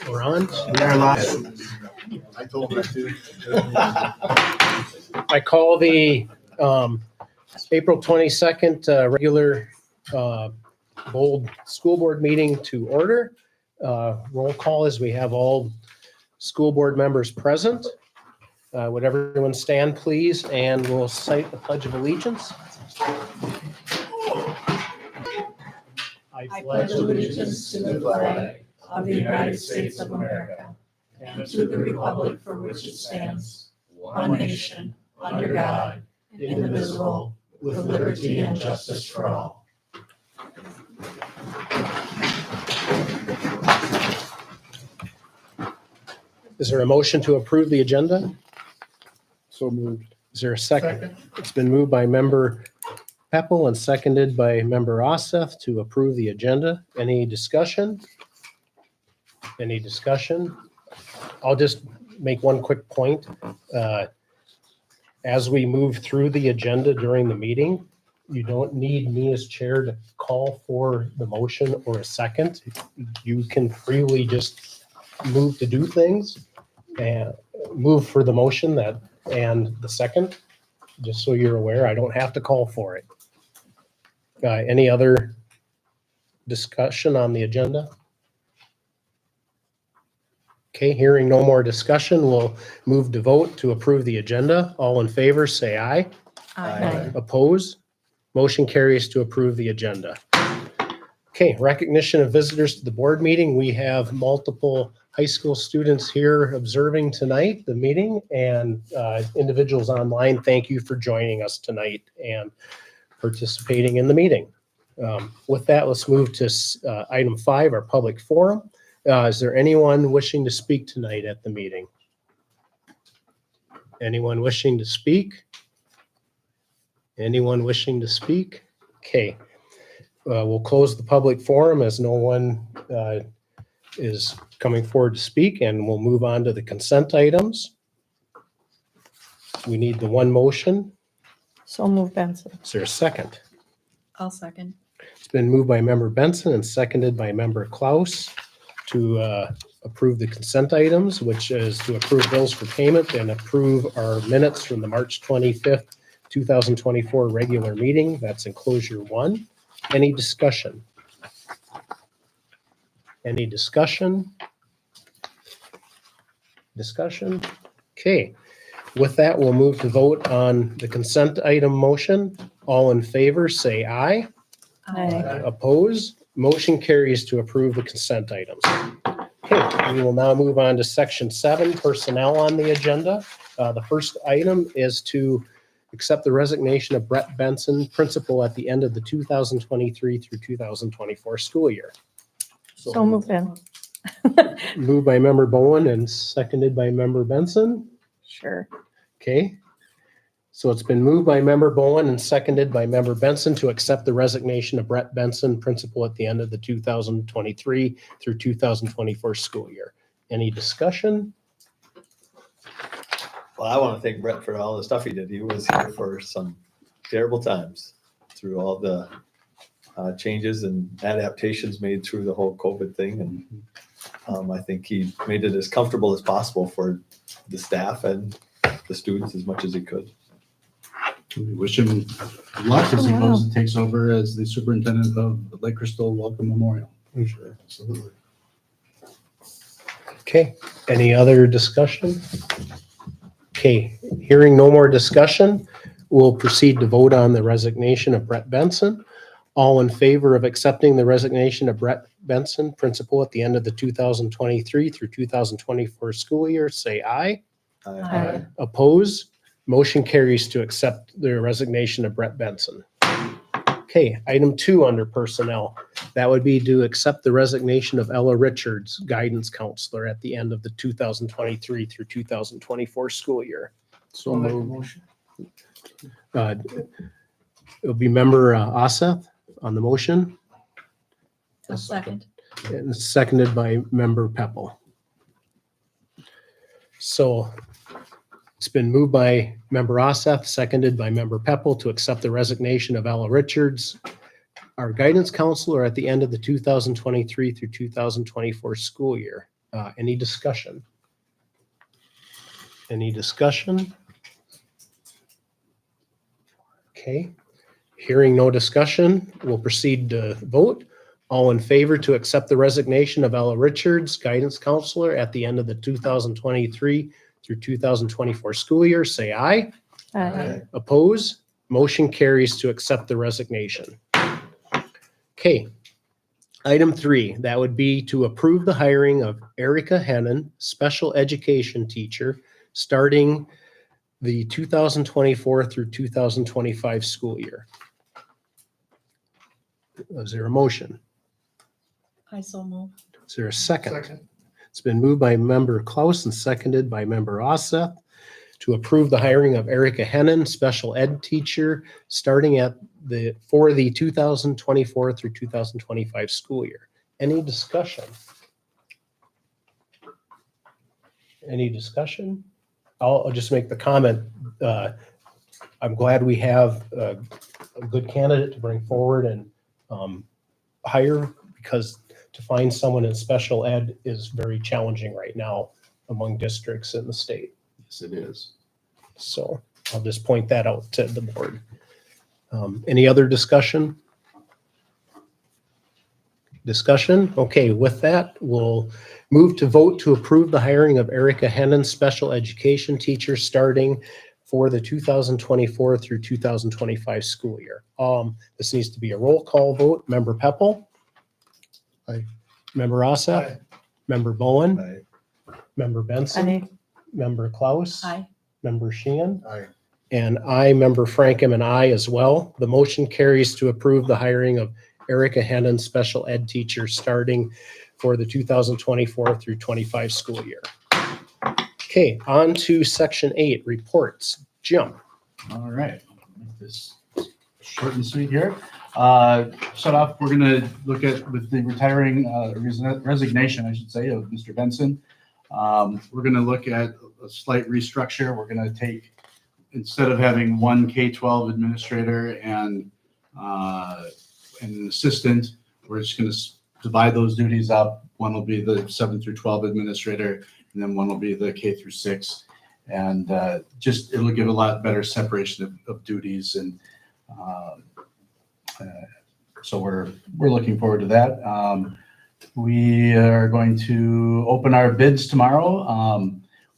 We're on. I told her to. I call the April 22nd regular Bold School Board meeting to order. Roll call as we have all school board members present. Would everyone stand, please, and we'll cite the Pledge of Allegiance. I pledge allegiance to the flag of the United States of America and to the republic for which it stands, one nation, under God, indivisible, with liberty and justice for all. Is there a motion to approve the agenda? So moved. Is there a second? It's been moved by member Peppel and seconded by member Oseth to approve the agenda. Any discussion? Any discussion? I'll just make one quick point. As we move through the agenda during the meeting, you don't need me as chair to call for the motion or a second. You can freely just move to do things and move for the motion that and the second, just so you're aware. I don't have to call for it. Any other discussion on the agenda? Okay, hearing no more discussion, we'll move to vote to approve the agenda. All in favor, say aye. Aye. Oppose? Motion carries to approve the agenda. Okay, recognition of visitors to the board meeting. We have multiple high school students here observing tonight, the meeting, and individuals online. Thank you for joining us tonight and participating in the meeting. With that, let's move to item 5, our public forum. Is there anyone wishing to speak tonight at the meeting? Anyone wishing to speak? Anyone wishing to speak? Okay. We'll close the public forum as no one is coming forward to speak, and we'll move on to the consent items. We need the one motion. So move Benson. Is there a second? I'll second. It's been moved by member Benson and seconded by member Klaus to approve the consent items, which is to approve bills for payment and approve our minutes from the March 25th, 2024 regular meeting. That's enclosure 1. Any discussion? Any discussion? Discussion? Okay. With that, we'll move to vote on the consent item motion. All in favor, say aye. Aye. Oppose? Motion carries to approve the consent items. Okay, we will now move on to section 7, personnel on the agenda. The first item is to accept the resignation of Brett Benson, principal at the end of the 2023 through 2024 school year. So move Ben. Moved by member Bowen and seconded by member Benson. Sure. Okay. So it's been moved by member Bowen and seconded by member Benson to accept the resignation of Brett Benson, principal at the end of the 2023 through 2024 school year. Any discussion? Well, I want to thank Brett for all the stuff he did. He was here for some terrible times through all the changes and adaptations made through the whole COVID thing. And I think he made it as comfortable as possible for the staff and the students as much as he could. We wish him luck as he goes, takes over as the superintendent of the Lake Crystal Welcome Memorial. Sure, absolutely. Okay, any other discussion? Okay, hearing no more discussion, we'll proceed to vote on the resignation of Brett Benson. All in favor of accepting the resignation of Brett Benson, principal at the end of the 2023 through 2024 school year, say aye. Aye. Oppose? Motion carries to accept the resignation of Brett Benson. Okay, item 2 under personnel. That would be to accept the resignation of Ella Richards, guidance counselor at the end of the 2023 through 2024 school year. So moved. It'll be member Oseth on the motion, I'll second. and seconded by member Peppel. So it's been moved by member Oseth, seconded by member Peppel to accept the resignation of Ella Richards, our guidance counselor at the end of the 2023 through 2024 school year. Any discussion? Any discussion? Okay, hearing no discussion, we'll proceed to vote. All in favor to accept the resignation of Ella Richards, guidance counselor at the end of the 2023 through 2024 school year, say aye. Aye. Oppose? Motion carries to accept the resignation. Okay. Item 3, that would be to approve the hiring of Erica Hennon, special education teacher, starting the 2024 through 2025 school year. Is there a motion? I so move. Is there a second? It's been moved by member Klaus and seconded by member Osseth to approve the hiring of Erica Hennon, special ed teacher, starting for the 2024 through 2025 school year. Any discussion? Any discussion? I'll just make the comment. I'm glad we have a good candidate to bring forward and hire, because to find someone in special ed is very challenging right now among districts in the state. Yes, it is. So I'll just point that out to the board. Any other discussion? Discussion? Okay, with that, we'll move to vote to approve the hiring of Erica Hennon, special education teacher, starting for the 2024 through 2025 school year. This needs to be a roll call vote. Member Peppel? Aye. Member Osseth? Member Bowen? Aye. Member Benson? Aye. Member Klaus? Aye. Member Sheehan? Aye. And I, Member Frankham, and I as well. The motion carries to approve the hiring of Erica Hennon, special ed teacher, starting for the 2024 through 25 school year. Okay, on to section 8, reports. Jim. All right, I'll make this short and sweet here. Start off, we're gonna look at with the resignation, I should say, of Mr. Benson. We're gonna look at a slight restructure. We're gonna take, instead of having one K-12 administrator and an assistant, we're just gonna divide those duties up. One will be the 7 through 12 administrator, and then one will be the K through 6. And just, it'll give a lot better separation of duties. And so we're looking forward to that. We are going to open our bids tomorrow.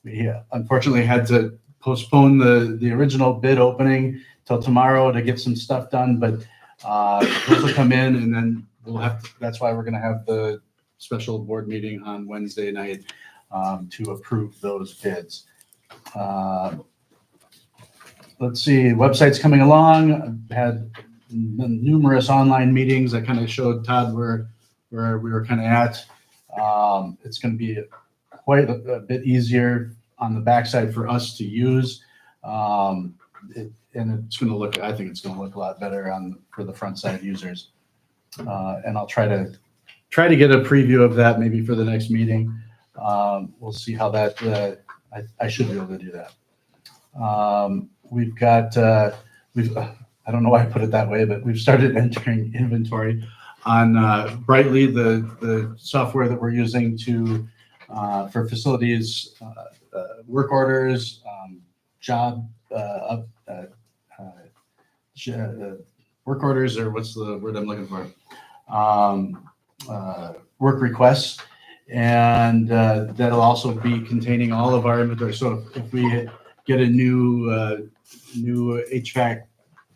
We unfortunately had to postpone the original bid opening till tomorrow to get some stuff done, but those will come in, and then that's why we're going to have the special board meeting on Wednesday night to approve those bids. Let's see, website's coming along. I've had numerous online meetings. I kind of showed Todd where we were kind of at. It's going to be quite a bit easier on the backside for us to use. And it's going to look, I think it's going to look a lot better for the front side users. And I'll try to get a preview of that maybe for the next meeting. We'll see how that, I should be able to do that. We've got, I don't know why I put it that way, but we've started entering inventory on Brightly, the software that we're using for facilities, work orders, work orders, or what's the word I'm looking for? Work requests. And that'll also be containing all of our inventory. So if we get a new HVAC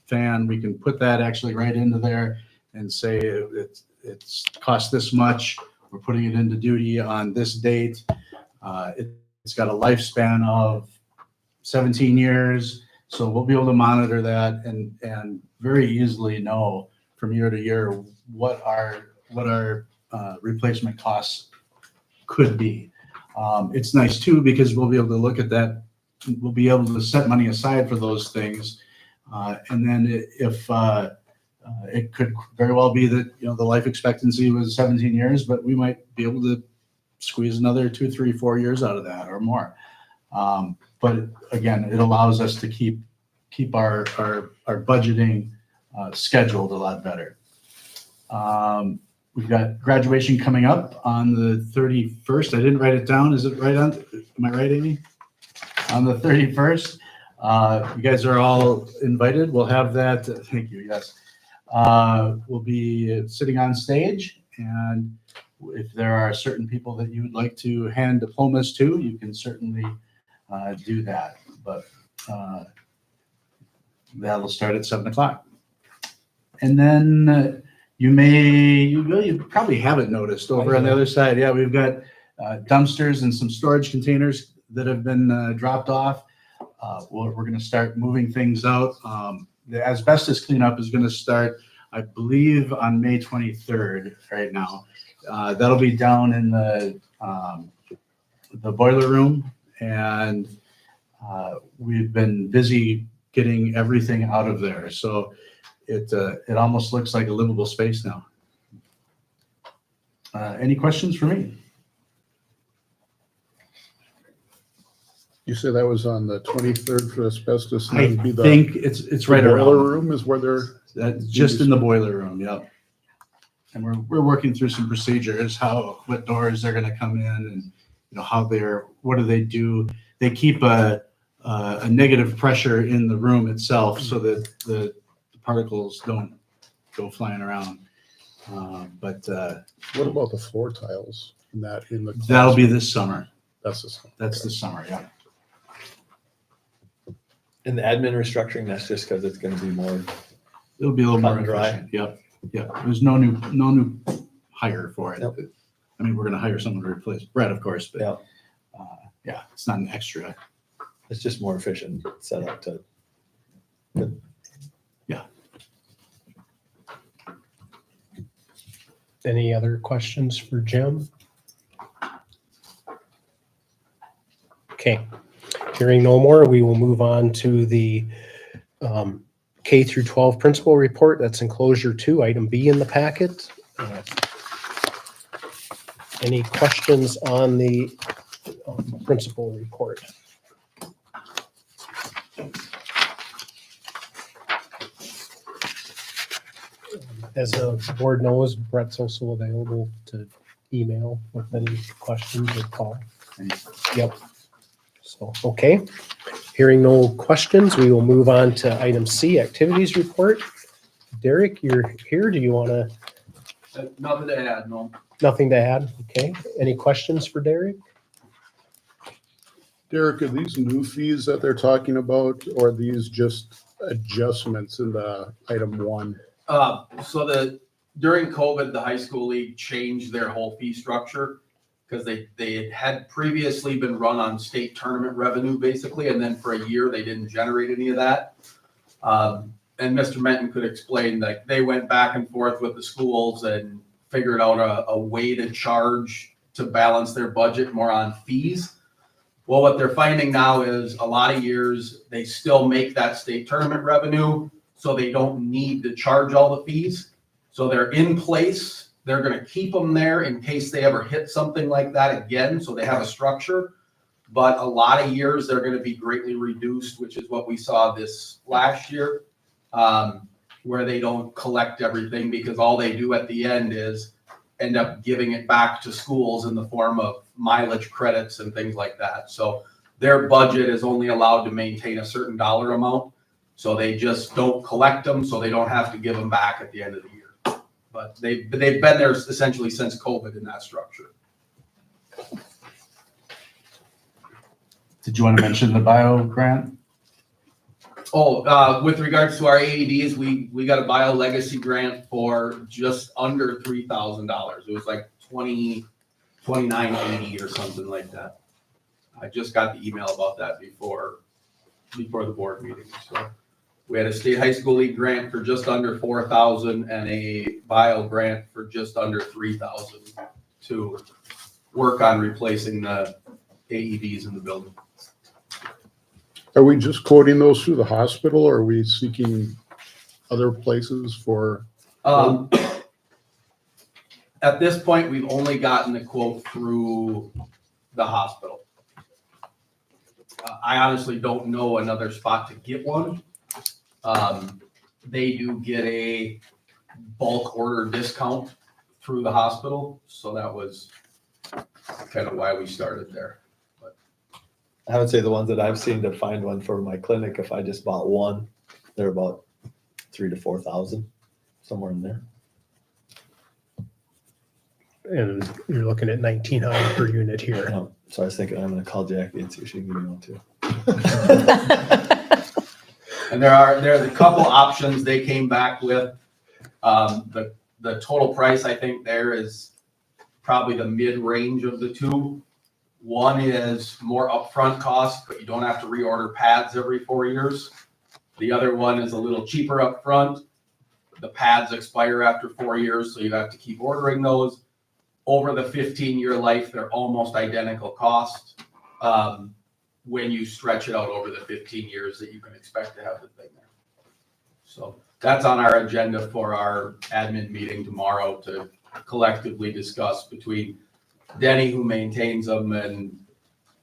fan, we can put that actually right into there and say it's cost this much. We're putting it into duty on this date. It's got a lifespan of 17 years. So we'll be able to monitor that and very easily know from year to year what our replacement costs could be. It's nice too, because we'll be able to look at that. We'll be able to set money aside for those things. And then if it could very well be that, the life expectancy was 17 years, but we might be able to squeeze another 2, 3, 4 years out of that or more. But again, it allows us to keep our budgeting scheduled a lot better. We've got graduation coming up on the 31st. I didn't write it down. Is it right on? Am I right, Amy? On the 31st. You guys are all invited. We'll have that. Thank you. Yes. We'll be sitting on stage, and if there are certain people that you would like to hand diplomas to, you can certainly do that. But that'll start at 7:00. And then you probably haven't noticed over on the other side. Yeah, we've got dumpsters and some storage containers that have been dropped off. We're going to start moving things out. The asbestos cleanup is going to start, I believe, on May 23rd right now. That'll be down in the boiler room, and we've been busy getting everything out of there. So it almost looks like a livable space now. Any questions for me? You said that was on the 23rd for asbestos. and I that'd be the think it's right boiler around. room is where they're, That's just in the boiler room, yep. And we're working through some procedures, what doors they're gonna come in and, what do they do? They keep a negative pressure in the room itself so that the particles don't go flying around. But what about the floor tiles in the? that'll be this summer. That's the. That's this summer, yeah. And the admin restructuring, that's just because it's gonna be more, It'll be a little more Cut and dry. efficient, yep, yep. There's no new hire for it. Yep. I mean, we're gonna hire someone to replace Brett, of course, but yeah, yeah, it's not an extra. it's just more efficient setup to. Any other questions for Jim? Okay, hearing no more, we will move on to the K through 12 principal report. That's enclosure 2, item B in the packet. Any questions on the principal report? As the board knows, Brett's also available to email with any questions or call. Yep. So, okay. Hearing no questions, we will move on to item C, activities report. Derek, you're here. Do you want to, Nothing to add, no. nothing to add? Okay. Any questions for Derek? Derek, are these new fees that they're talking about, or are these just adjustments in the item 1? During COVID, the high school league changed their whole fee structure because they had previously been run on state tournament revenue basically, and then for a year they didn't generate any of that. And Mr. Menton could explain, like, they went back and forth with the schools and figured out a way to charge to balance their budget more on fees. Well, what they're finding now is a lot of years they still make that state tournament revenue, so they don't need to charge all the fees. So they're in place. They're going to keep them there in case they ever hit something like that again. So they have a structure. But a lot of years they're going to be greatly reduced, which is what we saw this last year, where they don't collect everything because all they do at the end is end up giving it back to schools in the form of mileage credits and things like that. So their budget is only allowed to maintain a certain dollar amount. So they just don't collect them, so they don't have to give them back at the end of the year. But they've been there essentially since COVID in that structure. Did you want to mention the bio grant? Oh, with regards to our AEDs, we got a bio legacy grant for just under $3,000. It was like $29.80 or something like that. I just got the email about that before the board meeting. So we had a state high school league grant for just under $4,000 and a bio grant for just under $3,000 to work on replacing the AEDs in the building. Are we just quoting those through the hospital, or are we seeking other places for? At this point, we've only gotten the quote through the hospital. I honestly don't know another spot to get one. They do get bulk order discount through the hospital. So that was kind of why we started there. I would say the ones that I've seen to find one for my clinic, if I just bought one, they're about 3,000 to 4,000, somewhere in there. And you're looking at 1,900 per unit here. So I was thinking I'm gonna call Jackie and see if she can give me one too. And there's a couple options they came back with. The total price, I think there is probably the mid-range of the two. One is more upfront cost, but you don't have to reorder pads every 4 years. The other one is a little cheaper upfront. The pads expire after 4 years, so you have to keep ordering those. Over the 15-year life, they're almost identical cost. When you stretch it out over the 15 years that you can expect to have the thing there. So that's on our agenda for our admin meeting tomorrow to collectively discuss between Denny, who maintains them, and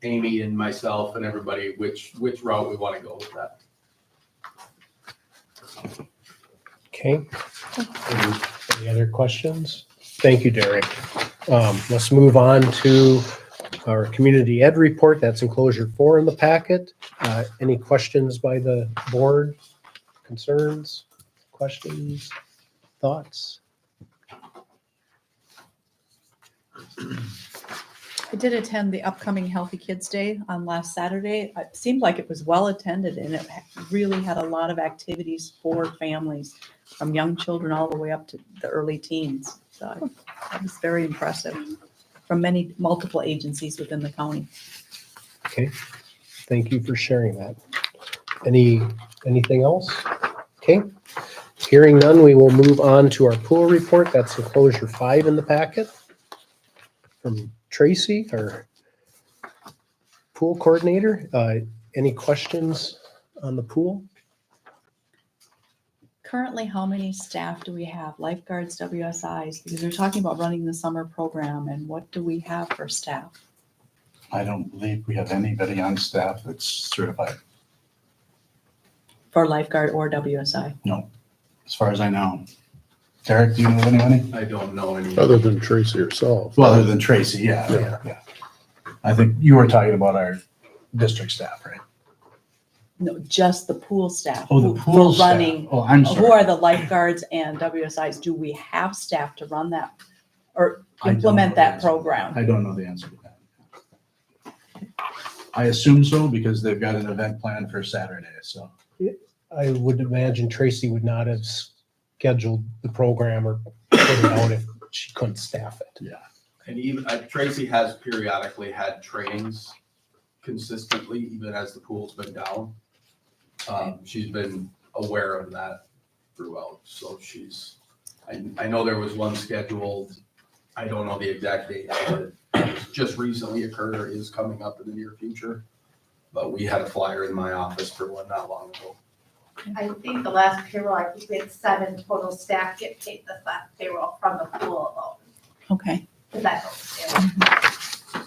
Amy and myself and everybody, which route we want to go with that. Okay. Any other questions? Thank you, Derek. Let's move on to our community ed report. That's enclosure 4 in the packet. Any questions by the board? Concerns, questions, thoughts? I did attend the upcoming Healthy Kids Day on last Saturday. It seemed like it was well attended and it really had a lot of activities for families from young children all the way up to the early teens. So it was very impressive from multiple agencies within the county. Okay, thank you for sharing that. Anything else? Okay, hearing none, we will move on to our pool report. That's enclosure 5 in the packet. From Tracy, our pool coordinator. Any questions on the pool? Currently, how many staff do we have? Lifeguards, WSIs? Because we're talking about running the summer program and what do we have for staff? I don't believe we have anybody on staff that's certified. For lifeguard or WSI? No, as far as I know. Derek, do you know of anybody? I don't know any. Other than Tracy herself. Well, other than Tracy, yeah. I think you were talking about our district staff, right? No, just the pool staff. Oh, the who- pool for staff. running. Oh, I'm Who sorry. are the lifeguards and WSIs? Do we have staff to run that or I don't implement know the that answer. program? I don't know the answer to that. I assume so because they've got an event planned for Saturday, so. I would imagine Tracy would not have scheduled the program or put it out if she couldn't staff it. Yeah. And even Tracy has periodically had trainings consistently, even as the pool's been down. She's been aware of that throughout. So I know there was one scheduled. I don't know the exact date, but it just recently occurred or is coming up in the near future. But we had a flyer in my office for one not long ago. I think the last payroll, I think we had 7 total staff get paid the last payroll from the pool alone. Okay. Does that help?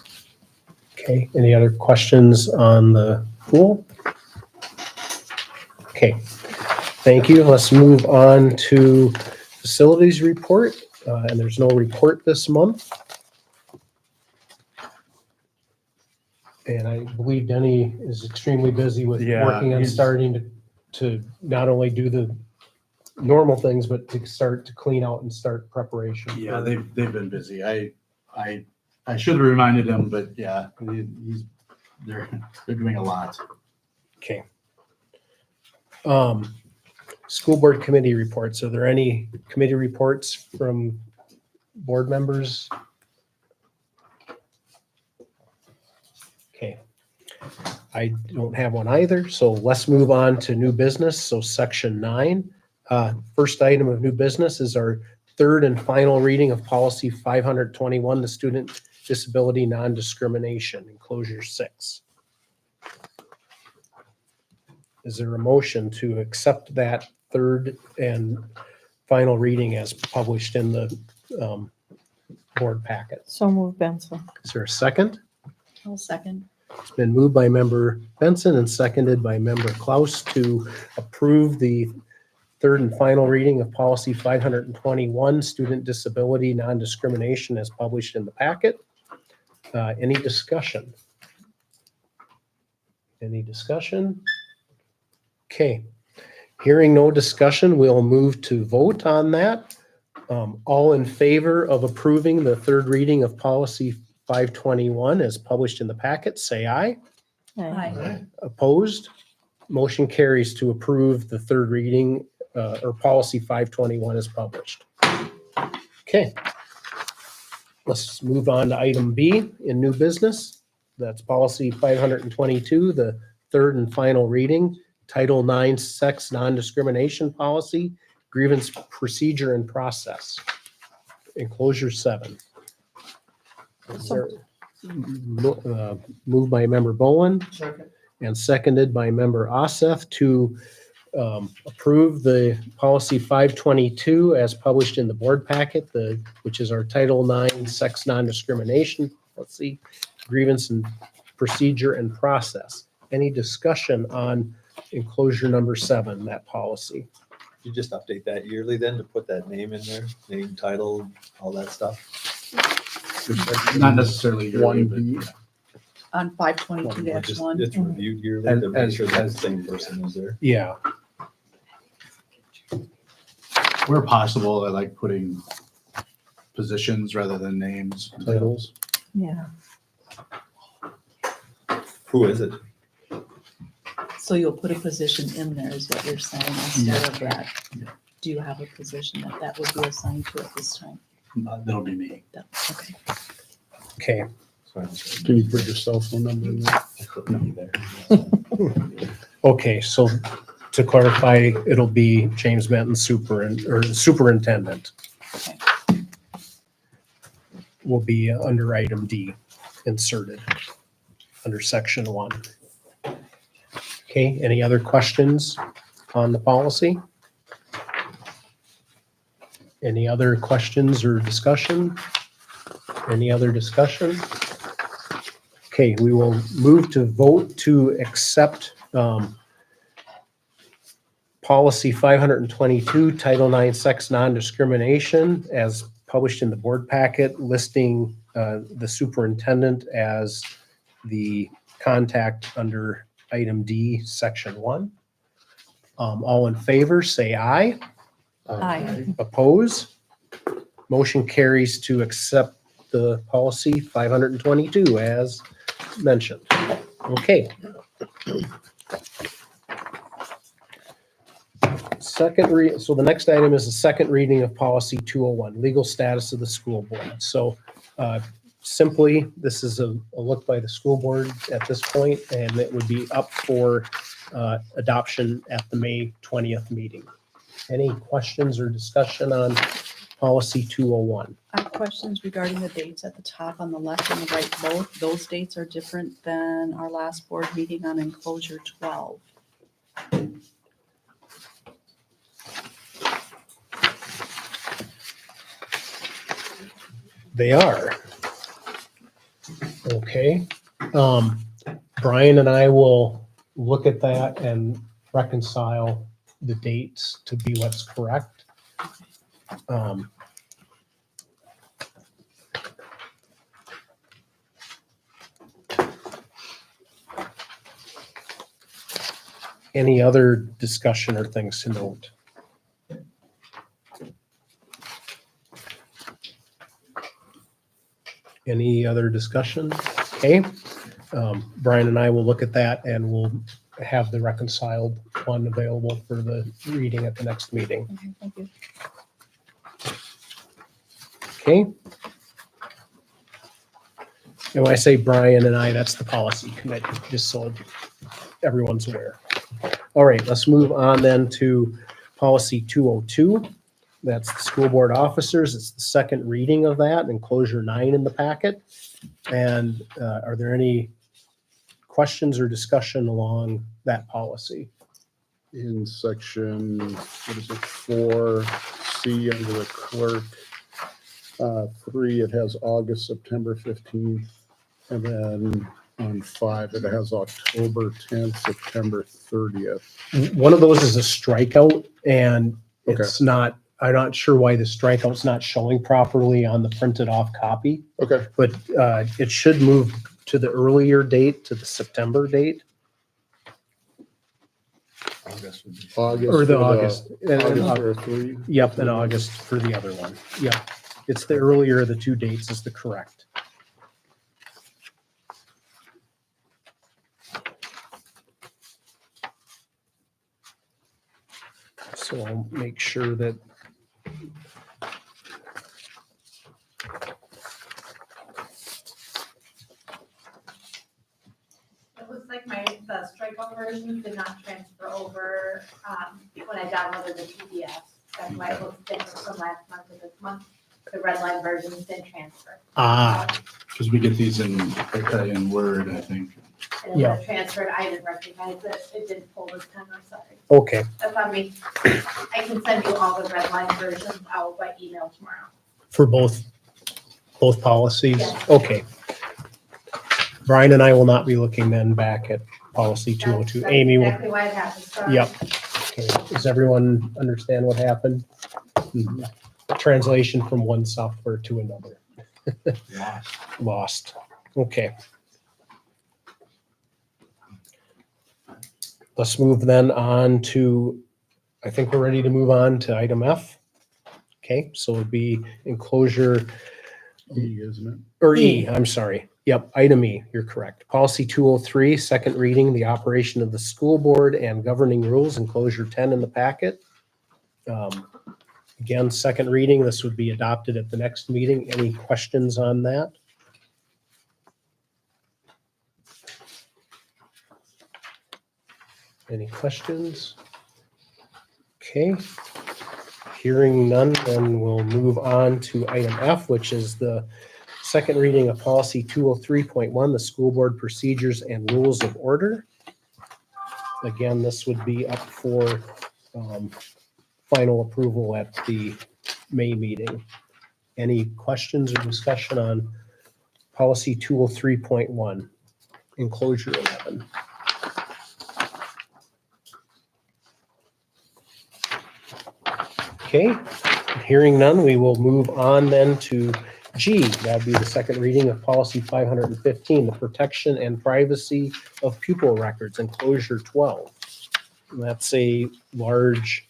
Okay, any other questions on the pool? Okay, thank you. Let's move on to facilities report. And there's no report this month. And I believe Denny is extremely busy with Yeah, working on he's- starting to not only do the normal things, but to start to clean out and start preparation. Yeah, they've been busy. I should have reminded him, but yeah, they're doing a lot. Okay. School board committee reports. Are there any committee reports from board members? Okay. I don't have one either, so let's move on to new business. So section 9. First item of new business is our third and final reading of policy 521, the student disability non-discrimination, enclosure 6. Is there a motion to accept that third and final reading as published in the board packet? So move Benson. Is there a second? I'll second. It's been moved by member Benson and seconded by member Klaus to approve the third and final reading of policy 521, student disability non-discrimination as published in the packet. Any discussion? Any discussion? Okay. Hearing no discussion, we'll move to vote on that. All in favor of approving the third reading of policy 521 as published in the packet, say aye. Aye. Opposed? Motion carries to approve the third reading or policy 521 as published. Okay. Let's move on to item B in new business. That's policy 522, the third and final reading, Title IX sex non-discrimination policy, grievance procedure and process. Enclosure 7. Is there- Moved by member Bowen. And seconded by member Ossoff to approve the policy 522 as published in the board packet, which is our Title IX sex non-discrimination policy, grievance and procedure and process. Any discussion on enclosure number 7, that policy? You just update that yearly then to put that name in there, name, title, all that stuff. Not necessarily yearly, but 1B. yeah. On 522-1. It's reviewed yearly to make As- sure that the same person is there. Yeah, Where possible, I like putting positions rather than names, titles. Yeah. Who is it? So you'll put a position in there is what you're saying instead of that. Yeah. Do you have a position that would be assigned to at this time? That'll be me. Okay. okay. Can you put your cell phone number in there? I couldn't be there. Okay, so to clarify, it'll be James Benton superintendent. Okay. Will be under item D, inserted under section 1. Okay, any other questions on the policy? Any other questions or discussion? Any other discussion? Okay, we will move to vote to accept policy 522, Title IX sex non-discrimination as published in the board packet, listing the superintendent as the contact under item D, section 1. All in favor, say aye. Aye. Oppose? Motion carries to accept the policy 522 as mentioned. Okay. So the next item is the second reading of policy 201, legal status of the school board. So simply, this is a look by the school board at this point, and it would be up for adoption at the May 20th meeting. Any questions or discussion on policy 201? I have questions regarding the dates at the top on the left and the right both. Those dates are different than our last board meeting on enclosure 12. They are. Okay. Brian and I will look at that and reconcile the dates to be what's correct. Any other discussion or things to note? Any other discussion? Okay. Brian and I will look at that and we'll have the reconciled one available for the reading at the next meeting. Okay, thank you. Okay. And when I say Brian and I, that's the policy committee, just so everyone's aware. All right, let's move on then to policy 202. That's the school board officers. It's the second reading of that, enclosure 9 in the packet. And are there any questions or discussion along that policy? In section, what is it, 4C under the clerk. 3, it has August, September 15th. And then on 5, it has October 10th, September 30th. One of those is a strikeout and Okay. it's not, I'm not sure why the strikeout's not showing properly on the printed off copy, Okay, but it should move to the earlier date, to the September date, August would be. August. or the for August. August for 3. Yep, in August for the other one. Yep. It's the earlier of the two dates is the correct. So I'll make sure that It looks like the strikeout version did not transfer over, when I downloaded the PDF. That's why it looks different from last month to this month. The red line versions didn't transfer. Because we get these in Word, I think. And Yeah. when it transferred, I didn't recognize it. It didn't pull this time, I'm sorry. okay, That's on me. I can send you all the red line versions out by email tomorrow. for both policies? Yeah. Okay. Brian and I will not be looking then back at policy 202. That's Amy will. exactly why it happened. Sorry. Yep. Okay. Does everyone understand what happened? Translation from one software to another. Lost. Okay. Let's move then on to, I think we're ready to move on to item F. Okay, so it'll be enclosure, E, isn't it? or E, I'm sorry. Yep, item E, you're correct. Policy 203, second reading, the operation of the school board and governing rules, enclosure 10 in the packet. Again, second reading, this would be adopted at the next meeting. Any questions on that? Any questions? Okay. Hearing none, then we'll move on to item F, which is the second reading of policy 203.1, the school board procedures and rules of order. Again, this would be up for final approval at the May meeting. Any questions or discussion on policy 203.1, enclosure 11? Okay, hearing none, we will move on then to G. That'd be the second reading of policy 515, the protection and privacy of pupil records, enclosure 12. And that's a large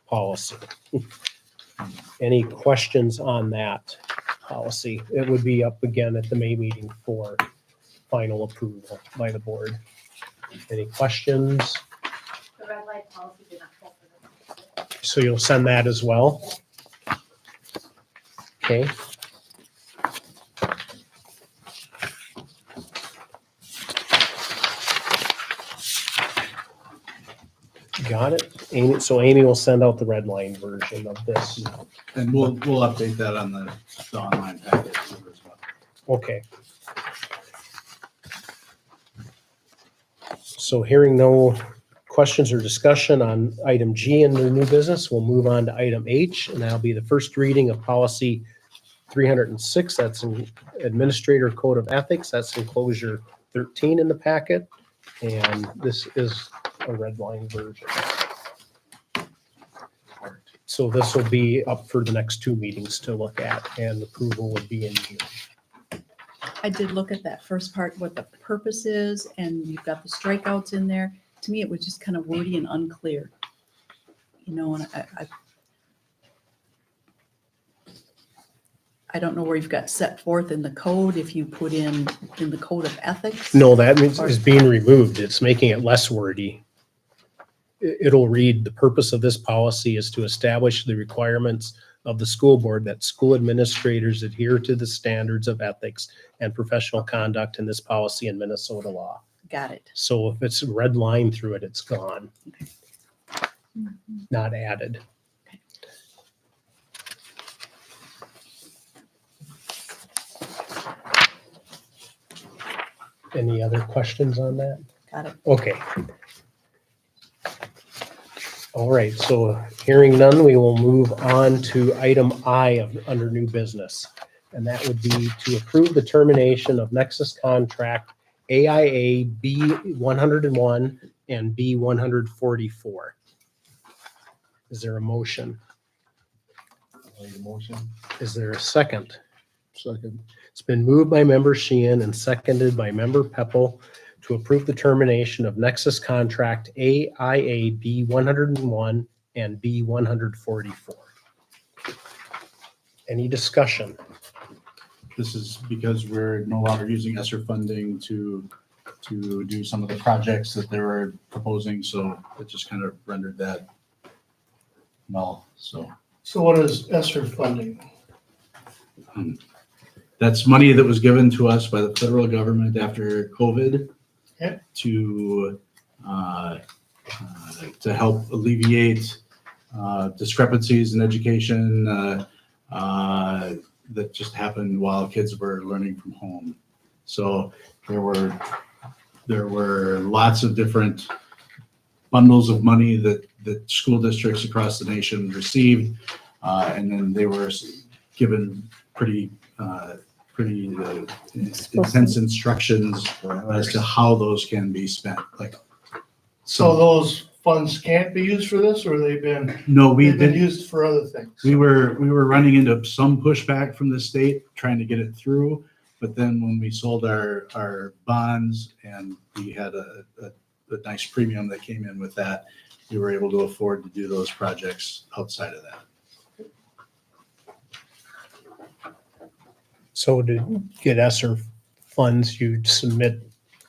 policy. Any questions on that policy? It would be up again at the May meeting for final approval by the board. Any questions? The red line policy did not pull for this. So you'll send that as well? Okay. Got it. Amy, so Amy will send out the red line version of this. And we'll update that on the online package as well. Okay. So hearing no questions or discussion on item G in the new business, we'll move on to item H, and that'll be the first reading of policy 306. That's in Administrator Code of Ethics. That's enclosure 13 in the packet. And this is a red line version. So this will be up for the next two meetings to look at, and approval would be in June. I did look at that first part, what the purpose is, and you've got the strikeouts in there. To me, it was just kind of wordy and unclear. You know, and I don't know where you've got set forth in the code, if you put in the code of ethics. No, that means is being removed. It's making it less wordy. It'll read, the purpose of this policy is to establish the requirements of the school board that school administrators adhere to the standards of ethics and professional conduct in this policy in Minnesota law. Got it. So if it's a red line through it, it's gone, not added. Any other questions on that? Got it. Okay. All right, so hearing none, we will move on to item I under new business. and that would be to approve the termination of Nexus contract AIA B101 and B144. Is there a motion? Is there a second? Second. It's been moved by member Sheehan and seconded by member Peppel to approve the termination of Nexus contract AIA B101 and B144. Any discussion? This is because we're no longer using ESSER funding to do some of the projects that they were proposing, so it just kind of rendered that null, so. So what is ESSER funding? That's money that was given to us by the federal government after COVID Yeah. to help alleviate discrepancies in education that just happened while kids were learning from home. So there were lots of different bundles of money that school districts across the nation received, and then they were given pretty intense instructions as to how those can be spent. Like, So those funds can't be used for this, or they've been used for other things? We were running into some pushback from the state trying to get it through, but then when we sold our bonds and we had a nice premium that came in with that, we were able to afford to do those projects outside of that. So to get ESSER funds, you submit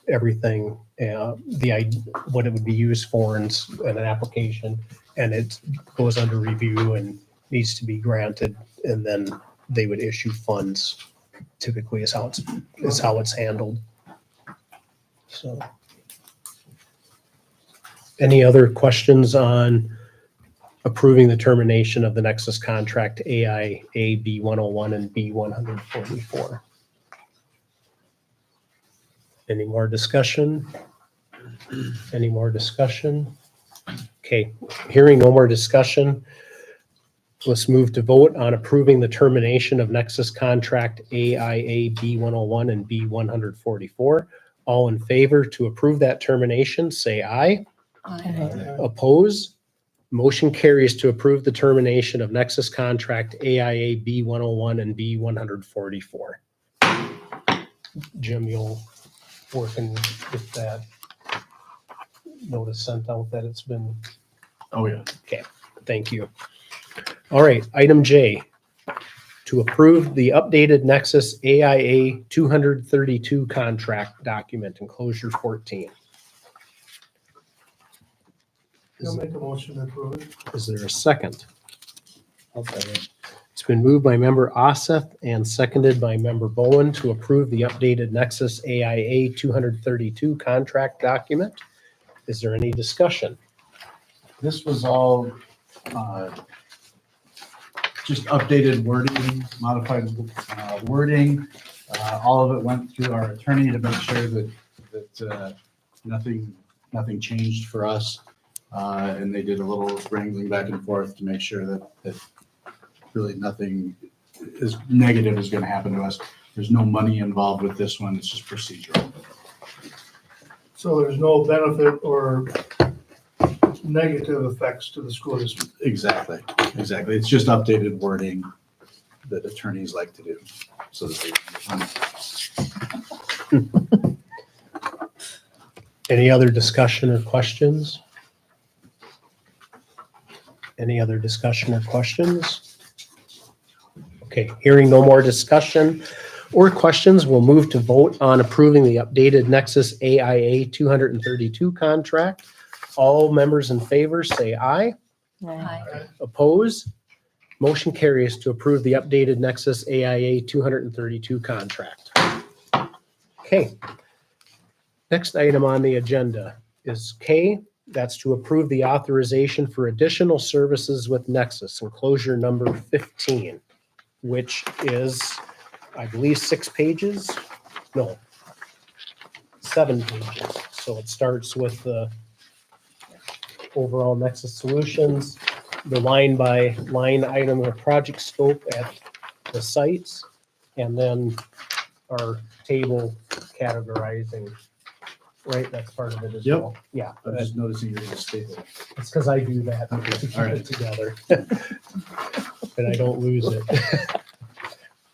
everything, what it would be used for in an application, and it goes under review and needs to be granted, and then they would issue funds. Typically is how it's handled. So. Any other questions on approving the termination of the Nexus contract AIA B101 and B144? Any more discussion? Any more discussion? Okay, hearing no more discussion, let's move to vote on approving the termination of Nexus contract AIA B101 and B144. All in favor to approve that termination, say aye. Aye. Oppose? Motion carries to approve the termination of Nexus contract AIA B101 and B144. Jim, you'll work and get that notice sent out that it's been. Oh, yeah. Thank you. All right, item J, to approve the updated Nexus AIA 232 contract document, enclosure 14. I'll make a motion to approve it. Is there a second? It's been moved by member Oseth and seconded by member Bowen to approve the updated Nexus AIA 232 contract document. Is there any discussion? This was all just updated wording, modified wording. All of it went through our attorney to make sure that nothing changed for us. And they did a little wrangling back and forth to make sure that really nothing is negative is going to happen to us. There's no money involved with this one. It's just procedural. So there's no benefit or negative effects to the school district? Exactly. It's just updated wording that attorneys like to do. So that Any other discussion or questions? Any other discussion or questions? Okay, hearing no more discussion or questions, we'll move to vote on approving the updated Nexus AIA 232 contract. All members in favor say aye. Aye. Oppose? Motion carries to approve the updated Nexus AIA 232 contract. Okay. Next item on the agenda is K. That's to approve the authorization for additional services with Nexus, enclosure number 15, which is, I believe, 6 pages? No, 7 pages. So it starts with the overall Nexus solutions, the line by line item of project scope at the sites, And then our table categorizing, right? That's part of it as Yep. well. Yeah, I'm just noticing you're gonna staple. it's because I do that to keep all right. it together. And I don't lose it.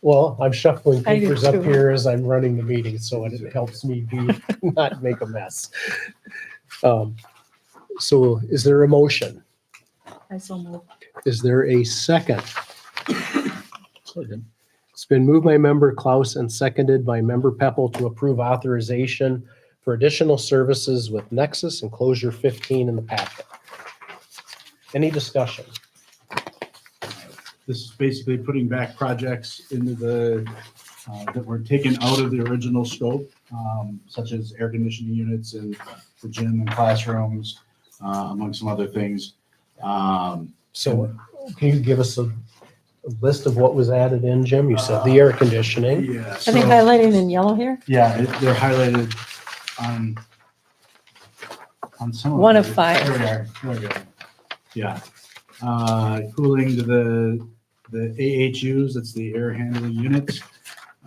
Well, I'm shuffling I do papers up too. here as I'm running the meeting, so it helps me not make a mess. So is there a motion? I so move. Is there a second? It's been moved by member Klaus and seconded by member Peppel to approve authorization for additional services with Nexus, enclosure 15 in the packet. Any discussion? This is basically putting back projects into the, that were taken out of the original scope, such as air conditioning units in the gym and classrooms, among some other things. So can you give us a list of what was added in, Jim? You said the air conditioning. Yeah. Are they highlighted in yellow here? Yeah, they're highlighted on some. One of the- five. There we are, there we go. Yeah. Cooling to the AHUs, that's the air handling units,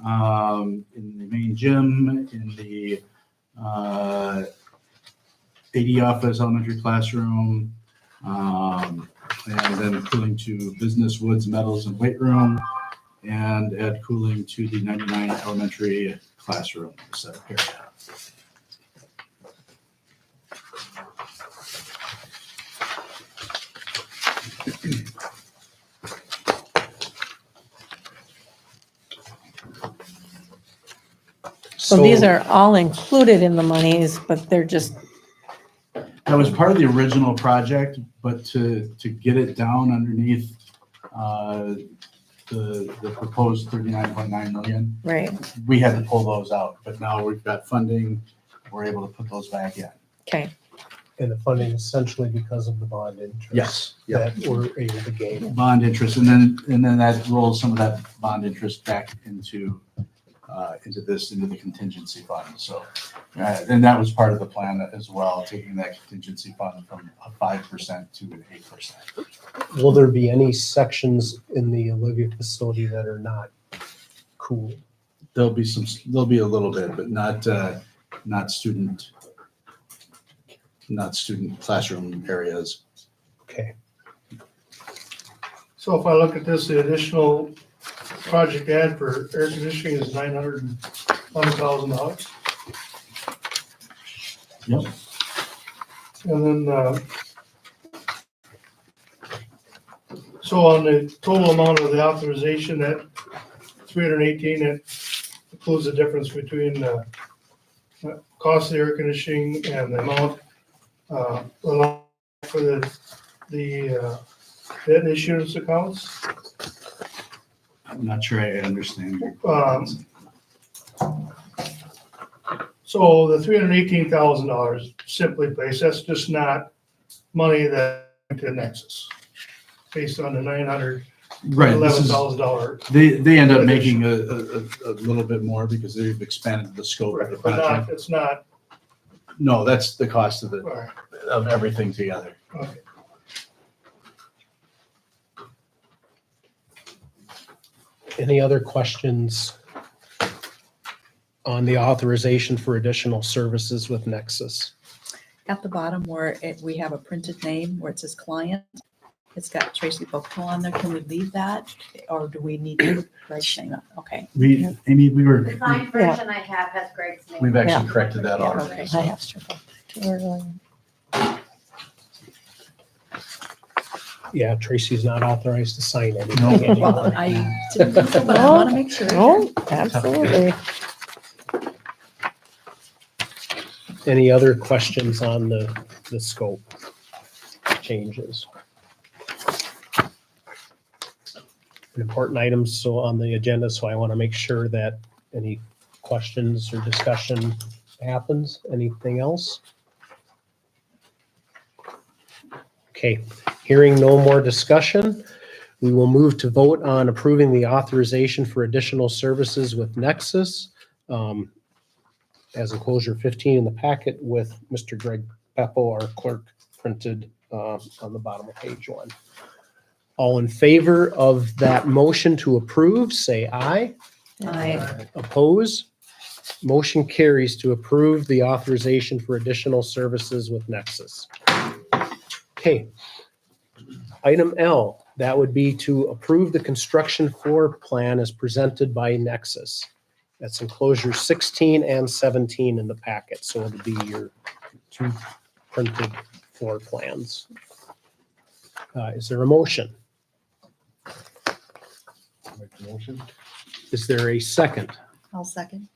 in the main gym, in the AD office, elementary classroom, and then cooling to business, woods, metals, and weight room, and add cooling to the 99 elementary classroom setup area. So these are all included in the monies, but they're just, That was part of the original project, but to get it down underneath the proposed 39.9 million, right, we had to pull those out, but now we've got funding, we're able to put those back in. okay. And the funding essentially because of the bond interest. Yes, yeah. That we're able to gain. Bond interest, and then that rolls some of that bond interest back into the contingency fund. So, and that was part of the plan as well, taking that contingency fund from a 5% to an 8%. Will there be any sections in the Olivia facility that are not cool? There'll be a little bit, but not student classroom areas. Okay, So if I look at this, the additional project ad for air conditioning is $920,000. Yep. And then, so on the total amount of the authorization, that 318, it includes the difference between the cost of the air conditioning and the amount allowed for the debt issuance accounts. I'm not sure I understand. So the $318,000, simply placed, that's just not money that went to Nexus, based on the Right. This is, $911,000. they end up making a little bit more because they've expanded the scope of the But project. it's not, No, that's the cost of all right, of everything together. okay. any other questions on the authorization for additional services with Nexus? At the bottom where we have a printed name where it says client, it's got Tracy Bookto on there. Can we leave that? Or do we need to write saying that? Okay. Amy, The signed version I have has Greg's name. we've actually Yeah. corrected that Yeah, already. okay. so. I have circled. Yeah, Tracy's not authorized to sign No. anything Well, anymore. I didn't, think so, but I want to make sure. Oh, absolutely. Any other questions on the scope changes? Important items so on the agenda, so I want to make sure that any questions or discussion happens. Anything else? Okay, hearing no more discussion, we will move to vote on approving the authorization for additional services with Nexus. As enclosure 15 in the packet with Mr. Greg Peppel, our clerk, printed on the bottom of page 1. All in favor of that motion to approve, say aye. Aye. Oppose? Motion carries to approve the authorization for additional services with Nexus. Okay. Item L, that would be to approve the construction floor plan as presented by Nexus. That's enclosure 16 and 17 in the packet, so it'll be your two printed floor plans. Is there a motion? Is there a second? I'll second.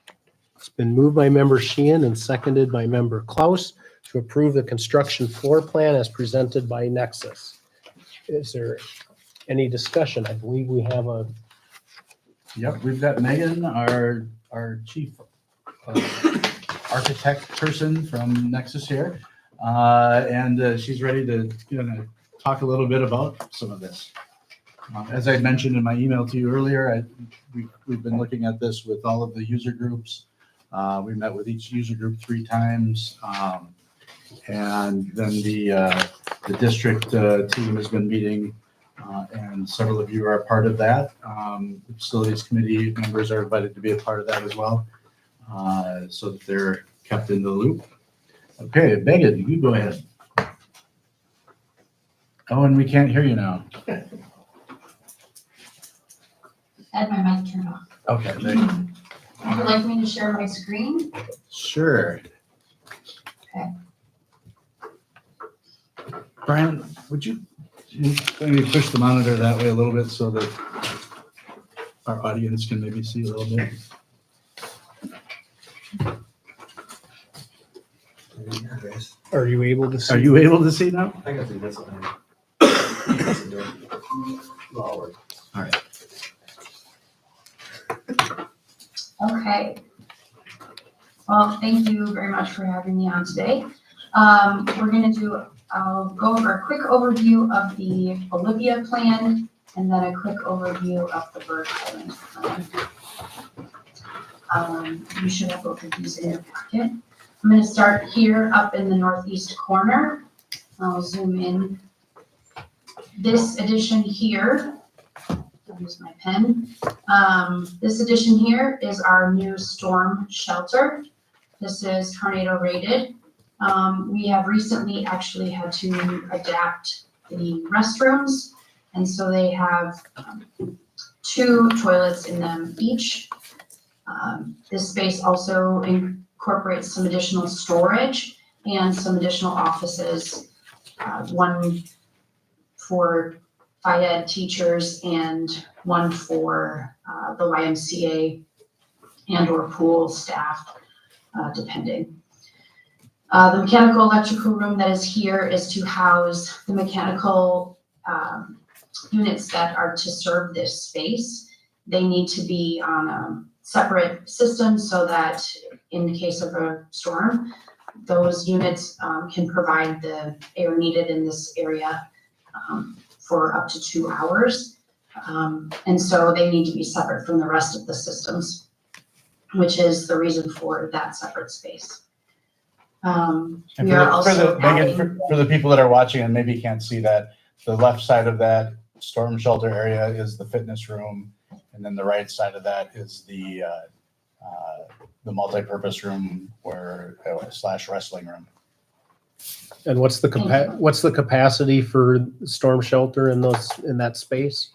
It's been moved by member Sheehan and seconded by member Klaus to approve the construction floor plan as presented by Nexus. Is there any discussion? I believe we have a, Yep, we've got Megan, our chief architect person from Nexus here. And she's ready to, talk a little bit about some of this. As I mentioned in my email to you earlier, we've been looking at this with all of the user groups. We met with each user group 3 times. And then the district team has been meeting, and several of you are a part of that. The facilities committee members are invited to be a part of that as well, so that they're kept in the loop. Okay, Megan, you go ahead. Oh, and we can't hear you now. Had my mic turned off. Okay, there you go. Would you like me to share my screen? Sure. Okay. Brian, would you maybe push the monitor that way a little bit so that our audience can maybe see a little bit? are you able to see? Are you able to see now? I got to do this one. All right. Okay. Well, thank you very much for having me on today. I'll go over a quick overview of the Olivia plan and then a quick overview of the Bird Island plan. You should have both of these in your packet. I'm going to start here up in the northeast corner. I'll zoom in. This addition here, I'll use my pen. This addition here is our new storm shelter. This is tornado rated. We have recently actually had to adapt the restrooms, and so they have 2 toilets in them each. This space also incorporates some additional storage and some additional offices, one for FIED teachers and one for the YMCA and or pool staff, depending. The mechanical electrical room that is here is to house the mechanical units that are to serve this space. They need to be on a separate system so that in the case of a storm, those units can provide the air needed in this area for up to 2 hours. And so they need to be separate from the rest of the systems, which is the reason for that separate space. And We are also Megan, for the people that are watching and maybe can't see that, the left side of that storm shelter area is the fitness room, and then the right side of that is the multi-purpose room where / wrestling room. And what's the capacity for storm shelter in that space?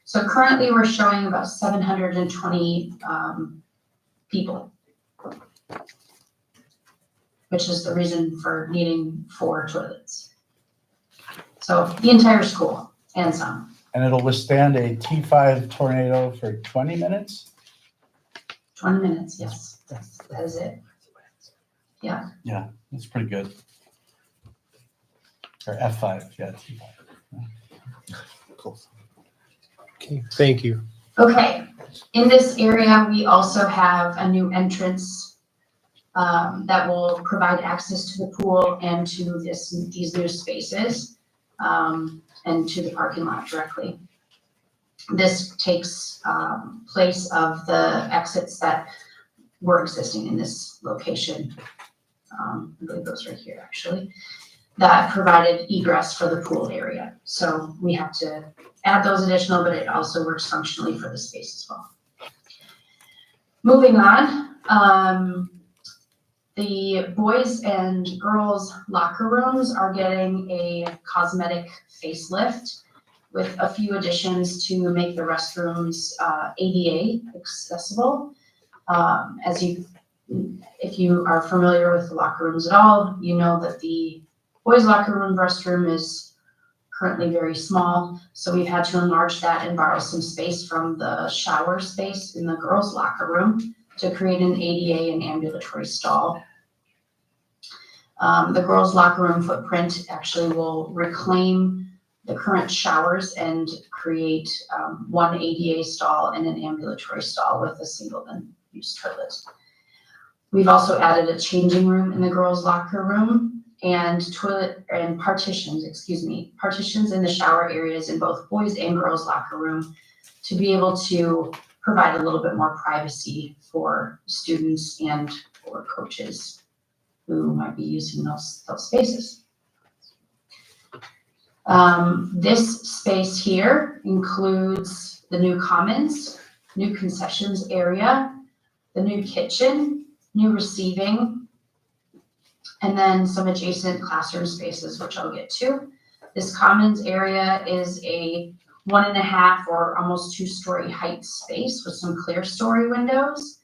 So currently we're showing about 720 people, which is the reason for needing 4 toilets. So the entire school and some. And it'll withstand a T5 tornado for 20 minutes? 20 minutes, yes. That is it. Yeah. Yeah, that's pretty good. Or F5, yeah, T5. Okay, thank you. Okay, in this area, we also have a new entrance that will provide access to the pool and to these new spaces and to the parking lot directly. This takes place of the exits that were existing in this location. I believe those right here, actually, that provided egress for the pool area. So we have to add those additional, but it also works functionally for the space as well. Moving on, the boys and girls locker rooms are getting a cosmetic facelift with a few additions to make the restrooms ADA accessible. If you are familiar with the locker rooms at all, you know that the boys locker room restroom is currently very small. So we've had to enlarge that and borrow some space from the shower space in the girls locker room to create an ADA and ambulatory stall. The girls locker room footprint actually will reclaim the current showers and create one ADA stall and an ambulatory stall with a single use toilet. We've also added a changing room in the girls locker room and partitions in the shower areas in both boys and girls locker room to be able to provide a little bit more privacy for students and for coaches who might be using those spaces. This space here includes the new commons, new concessions area, the new kitchen, new receiving, and then some adjacent classroom spaces, which I'll get to. This commons area is a 1.5 or almost 2-story height space with some clear story windows.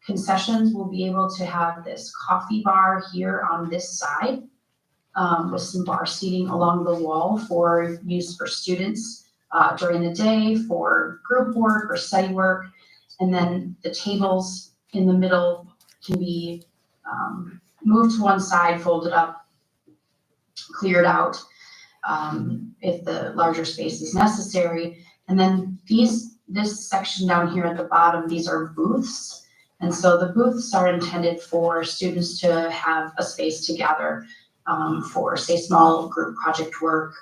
Concessions will be able to have this coffee bar here on this side with some bar seating along the wall for use for students during the day, for group work or study work. And then the tables in the middle can be moved to one side, folded up, cleared out if the larger space is necessary. And then this section down here at the bottom, these are booths. And so the booths are intended for students to have a space to gather for, say, small group project work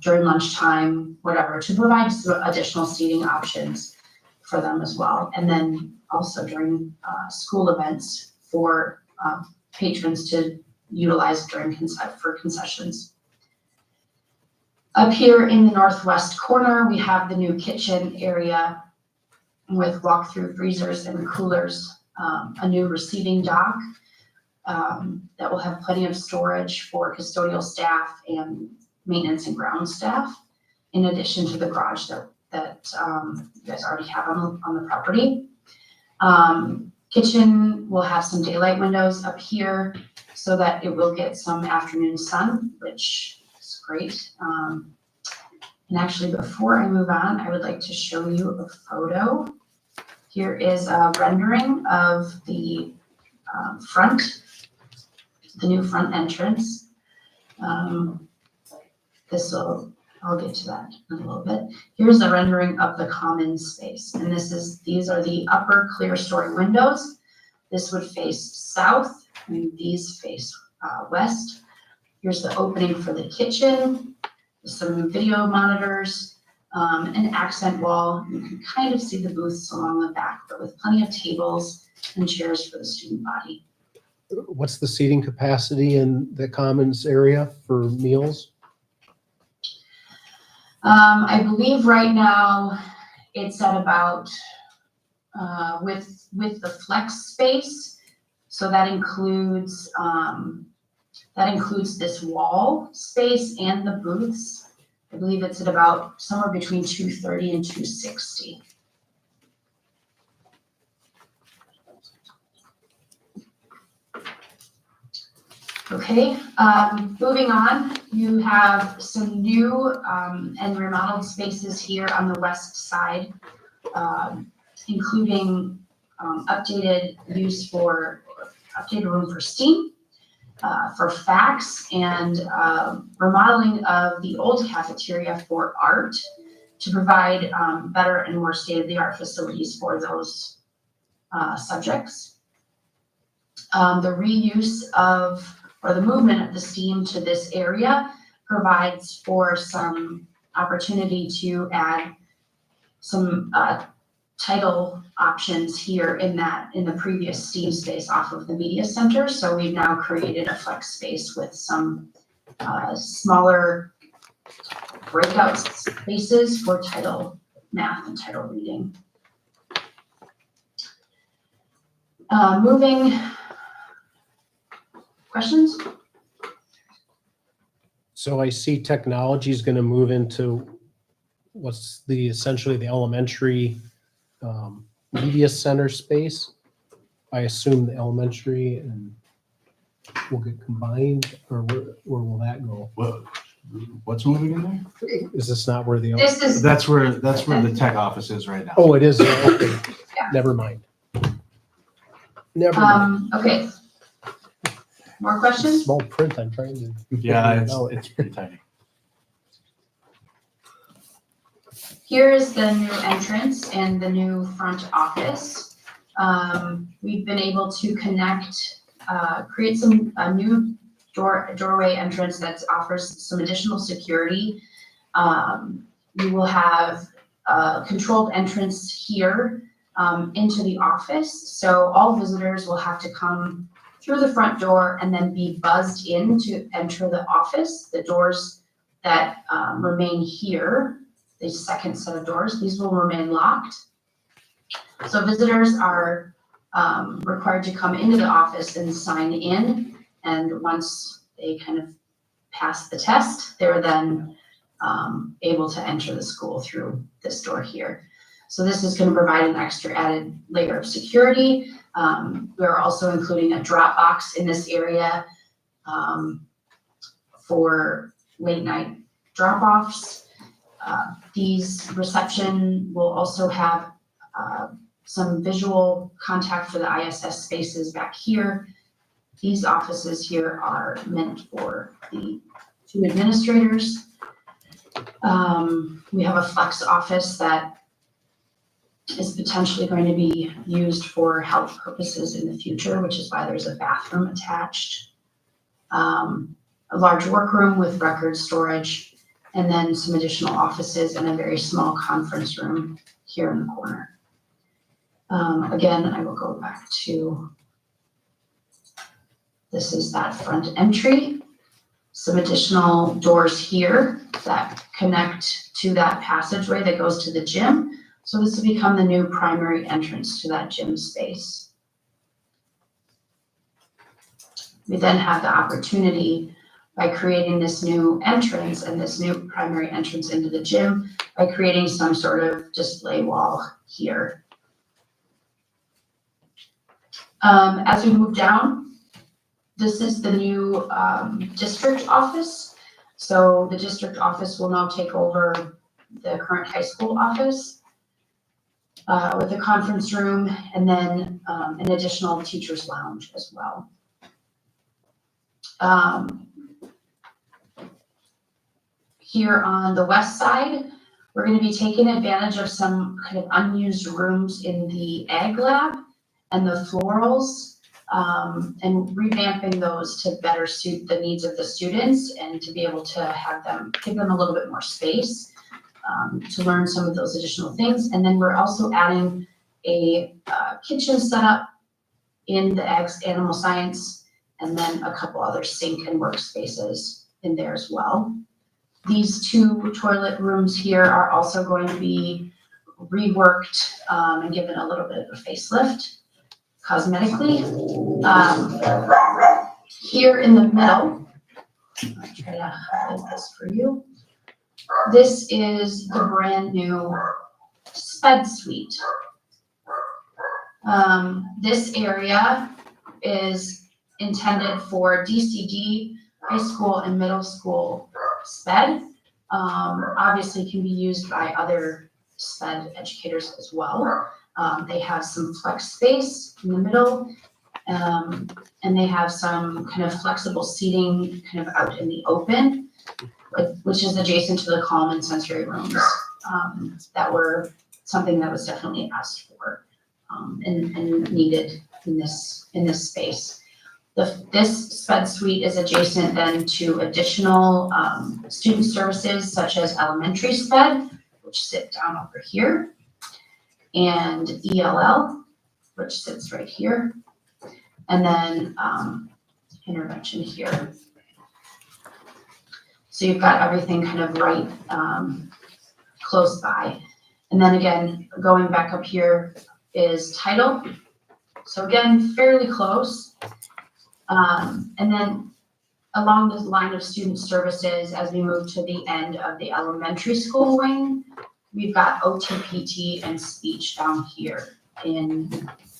during lunchtime, whatever, to provide some additional seating options for them as well. And then also during school events for patrons to utilize for concessions. Up here in the northwest corner, we have the new kitchen area with walk-through freezers and coolers, a new receiving dock that will have plenty of storage for custodial staff and maintenance and ground staff, in addition to the garage that you guys already have on the property. Kitchen will have some daylight windows up here so that it will get some afternoon sun, which is great. And actually, before I move on, I would like to show you a photo. Here is a rendering of the new front entrance. I'll get to that in a little bit. Here's a rendering of the common space. And these are the upper clear story windows. This would face south and these face west. Here's the opening for the kitchen, some video monitors, an accent wall. You can kind of see the booths along the back, but with plenty of tables and chairs for the student body. What's the seating capacity in the commons area for meals? I believe right now it's at about, with the flex space, so that includes this wall space and the booths. I believe it's at about somewhere between 230 and 260. Okay, moving on, you have some new and remodeled spaces here on the west side, including updated room for STEAM, for FACS, and remodeling of the old cafeteria for art to provide better and more state-of-the-art facilities for those subjects. The reuse or the movement of the STEAM to this area provides for some opportunity to add some title options here in the previous STEAM space off of the media center. So we've now created a flex space with some smaller breakout spaces for title math and title reading. Moving, questions? So I see technology is going to move into what's essentially the elementary media center space. I assume the elementary and will get combined, or where will that go? What's moving in there? Is this not where the? This is, That's where the tech office is right now. Oh, it is. Okay. Yeah. Never mind. Never mind. okay. More questions? Small print. I'm trying to. Yeah, figure it out. it's pretty tiny. Here is the new entrance and the new front office. We've been able to connect, create a new doorway entrance that offers some additional security. We will have a controlled entrance here into the office. So all visitors will have to come through the front door and then be buzzed in to enter the office. The doors that remain here, the second set of doors, these will remain locked. So visitors are required to come into the office and sign in. And once they kind of pass the test, they're then able to enter the school through this door here. So this is going to provide an extra added layer of security. We're also including a drop box in this area for late night drop-offs. These reception will also have some visual contact for the ISS spaces back here. These offices here are meant for the 2 administrators. We have a flex office that is potentially going to be used for health purposes in the future, which is why there's a bathroom attached. A large workroom with record storage, and then some additional offices and a very small conference room here in the corner. Again, I will go back to, this is that front entry. Some additional doors here that connect to that passageway that goes to the gym. So this will become the new primary entrance to that gym space. We then have the opportunity by creating this new entrance and this new primary entrance into the gym by creating some sort of display wall here. As we move down, this is the new district office. So the district office will now take over the current high school office with a conference room and then an additional teacher's lounge as well. Here on the west side, we're going to be taking advantage of some kind of unused rooms in the ag lab and the florals and revamping those to better suit the needs of the students and to be able to have them, give them a little bit more space to learn some of those additional things. And then we're also adding a kitchen setup in the animal science, and then a couple other sink and workspaces in there as well. These 2 toilet rooms here are also going to be reworked and given a little bit of a facelift cosmetically. Here in the middle, I'll try to highlight this for you. This is the brand new SPED suite. This area is intended for DCD, high school and middle school SPED. Obviously can be used by other SPED educators as well. They have some flex space in the middle, and they have some kind of flexible seating kind of out in the open, which is adjacent to the calm and sensory rooms that were something that was definitely asked for and needed in this space. This SPED suite is adjacent then to additional student services such as elementary SPED, which sit down over here, and ELL, which sits right here, and then intervention here. So you've got everything kind of right close by. And then again, going back up here is title. So again, fairly close. And then along the line of student services, as we move to the end of the elementary school wing, we've got OT, PT, and speech down here in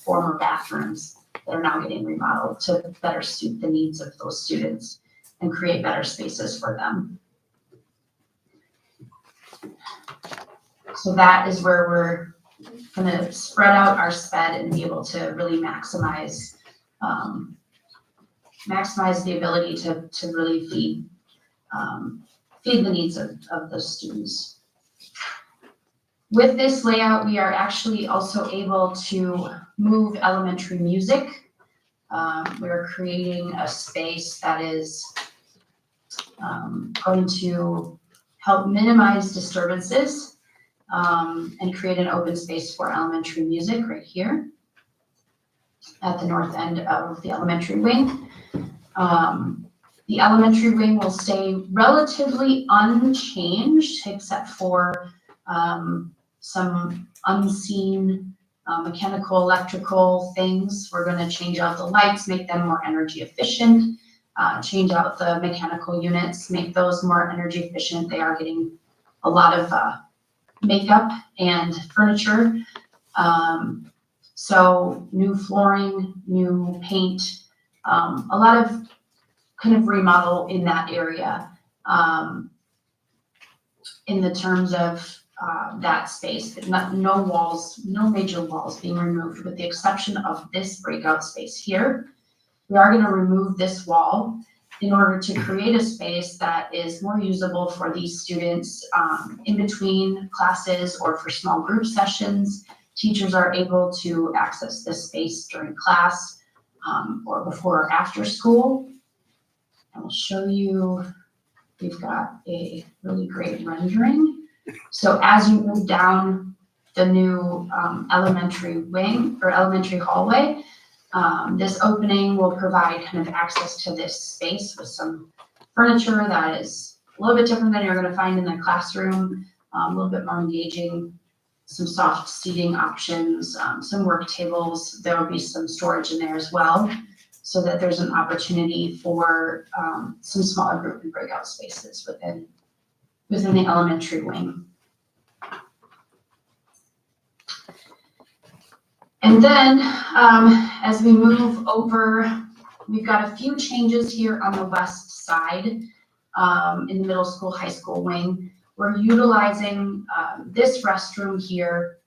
former bathrooms that are now getting remodeled to better suit the needs of those students and create better spaces for them. So that is where we're gonna spread out our sped and be able to really maximize the ability to really feed the needs of the students. With this layout, we are actually also able to move elementary music. We're creating a space that is going to help minimize disturbances and create an open space for elementary music right here at the north end of the elementary wing. The elementary wing will stay relatively unchanged except for some unseen mechanical, electrical things. We're going to change out the lights, make them more energy efficient, change out the mechanical units, make those more energy efficient. They are getting a lot of makeup and furniture. So new flooring, new paint, a lot of kind of remodel in that area in the terms of that space. No walls, no major walls being removed with the exception of this breakout space here. We are going to remove this wall in order to create a space that is more usable for these students in between classes or for small group sessions. Teachers are able to access this space during class or before or after school. I will show you, we've got a really great rendering. So as you move down the new elementary wing or elementary hallway, this opening will provide kind of access to this space with some furniture that is a little bit different than you're going to find in the classroom, a little bit more engaging, some soft seating options, some work tables. There will be some storage in there as well, so that there's an opportunity for some smaller group and breakout spaces within the elementary wing. And then as we move over, we've got a few changes here on the west side in the middle school, high school wing. We're utilizing this restroom here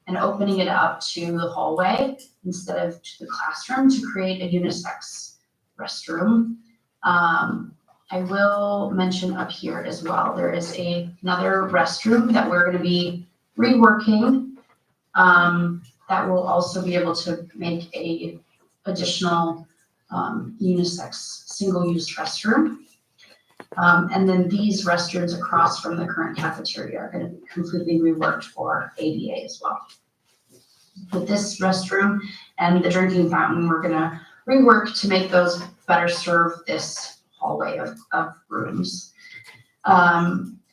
and opening it up to the hallway instead of to the classroom to create a unisex restroom. I will mention up here as well, there is another restroom that we're going to be reworking that will also be able to make a additional unisex single-use restroom. And then these restrooms across from the current cafeteria are going to be completely reworked for ADA as well. With this restroom and the drinking fountain, we're going to rework to make those better serve this hallway of rooms.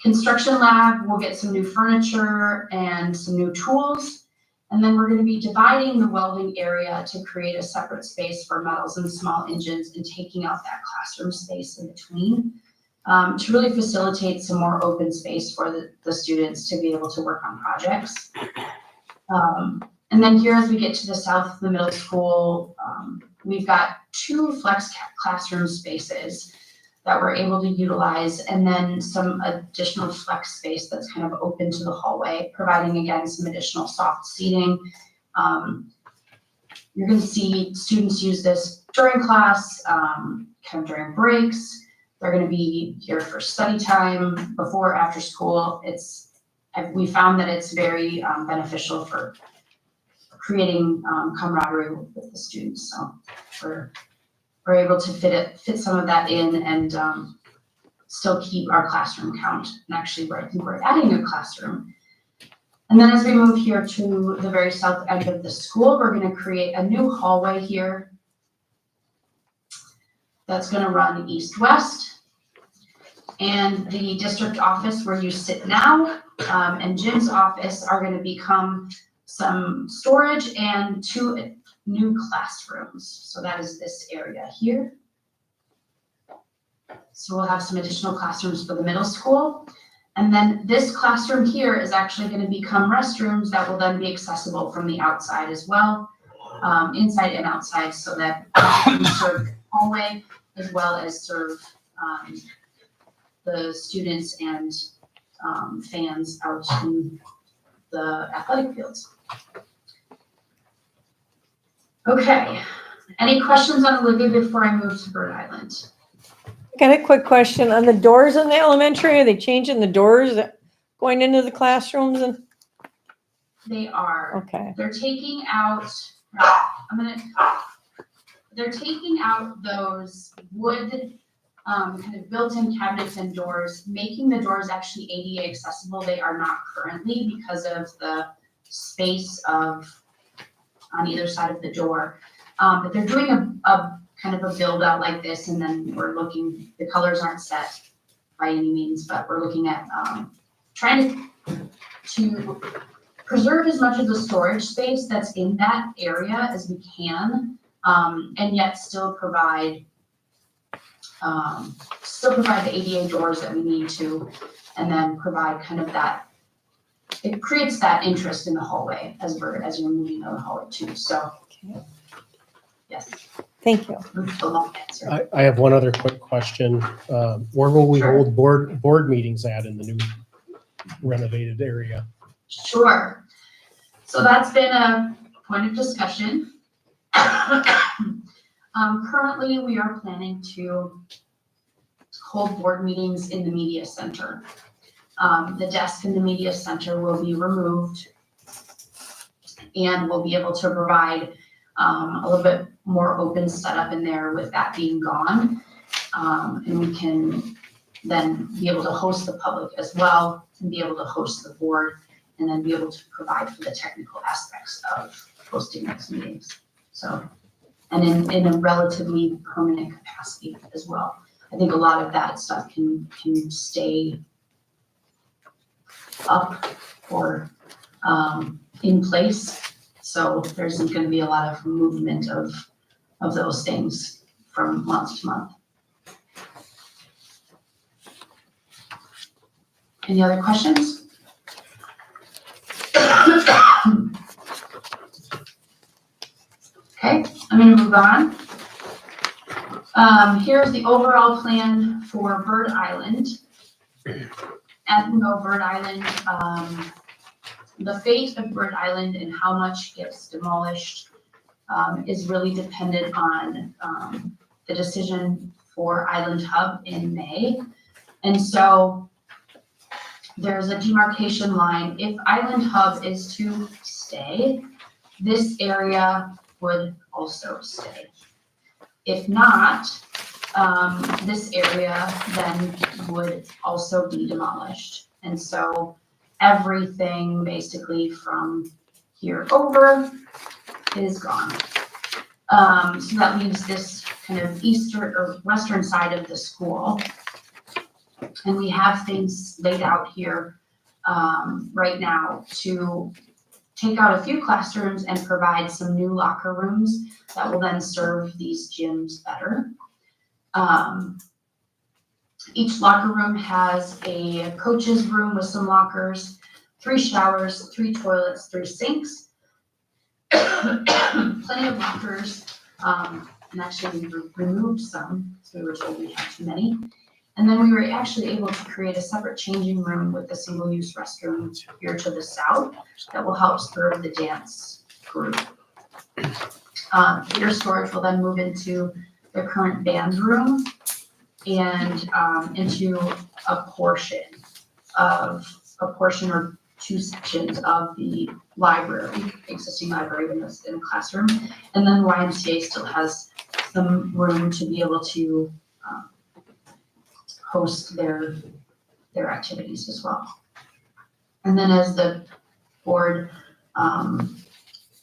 Construction lab, we'll get some new furniture and some new tools. And then we're going to be dividing the welding area to create a separate space for metals and small engines and taking out that classroom space in between to really facilitate some more open space for the students to be able to work on projects. And then here as we get to the south of the middle school, we've got 2 flex classroom spaces that we're able to utilize, and then some additional flex space that's kind of open to the hallway, providing again some additional soft seating. You're going to see students use this during class, kind of during breaks. They're going to be here for study time, before, after school. We found that it's very beneficial for creating camaraderie with the students. So we're able to fit some of that in and still keep our classroom count. And actually, I think we're adding a classroom. And then as we move here to the very south end of the school, we're going to create a new hallway here that's going to run east-west. And the district office where you sit now and Jim's office are going to become some storage and 2 new classrooms. So that is this area here. So we'll have some additional classrooms for the middle school. And then this classroom here is actually going to become restrooms that will then be accessible from the outside as well, inside and outside, so that we can serve the hallway as well as serve the students and fans out in the athletic fields. Okay, any questions on Olivia before I move to Bird Island? Got a quick question on the doors in the elementary. Are they changing the doors going into the classrooms? And They are. okay, They're taking out, they're taking out those wood, kind of built-in cabinets and doors, making the doors actually ADA accessible. They are not currently because of the space on either side of the door. But they're doing a kind of a build out like this, and then we're looking, the colors aren't set by any means, but we're looking at trying to preserve as much of the storage space that's in that area as we can, and yet still provide the ADA doors that we need to, and then provide kind of that, it creates that interest in the hallway as you're moving down the hallway too. So, okay. yes. Thank you. That's the long answer. I have one other quick question. Where will we Sure. hold board meetings at in the new renovated area? Sure. So that's been a point of discussion. Currently, we are planning to hold board meetings in the media center. The desk in the media center will be removed, and we'll be able to provide a little bit more open setup in there with that being gone. And we can then be able to host the public as well, and be able to host the board, and then be able to provide for the technical aspects of hosting those meetings. So, and in a relatively permanent capacity as well. I think a lot of that stuff can stay up or in place. So there isn't going to be a lot of movement of those things from month to month. Any other questions? Okay, I'm going to move on. Here's the overall plan for Bird Island. As we know, Bird Island, the fate of Bird Island and how much gets demolished is really dependent on the decision for Island Hub in May. And so there's a demarcation line. If Island Hub is to stay, this area would also stay. If not, this area then would also be demolished. And so everything basically from here over is gone. So that leaves this kind of eastern or western side of the school. And we have things laid out here right now to take out a few classrooms and provide some new locker rooms that will then serve these gyms better. Each locker room has a coach's room with some lockers, 3 showers, 3 toilets, 3 sinks, plenty of lockers. And actually we removed some because we were told we had too many. And then we were actually able to create a separate changing room with a single-use restroom here to the south that will help serve the dance group. Theater storage will then move into the current band room and into a portion or 2 sections of the library, existing library in the classroom. And then YMCA still has some room to be able to host their activities as well. And then as the board,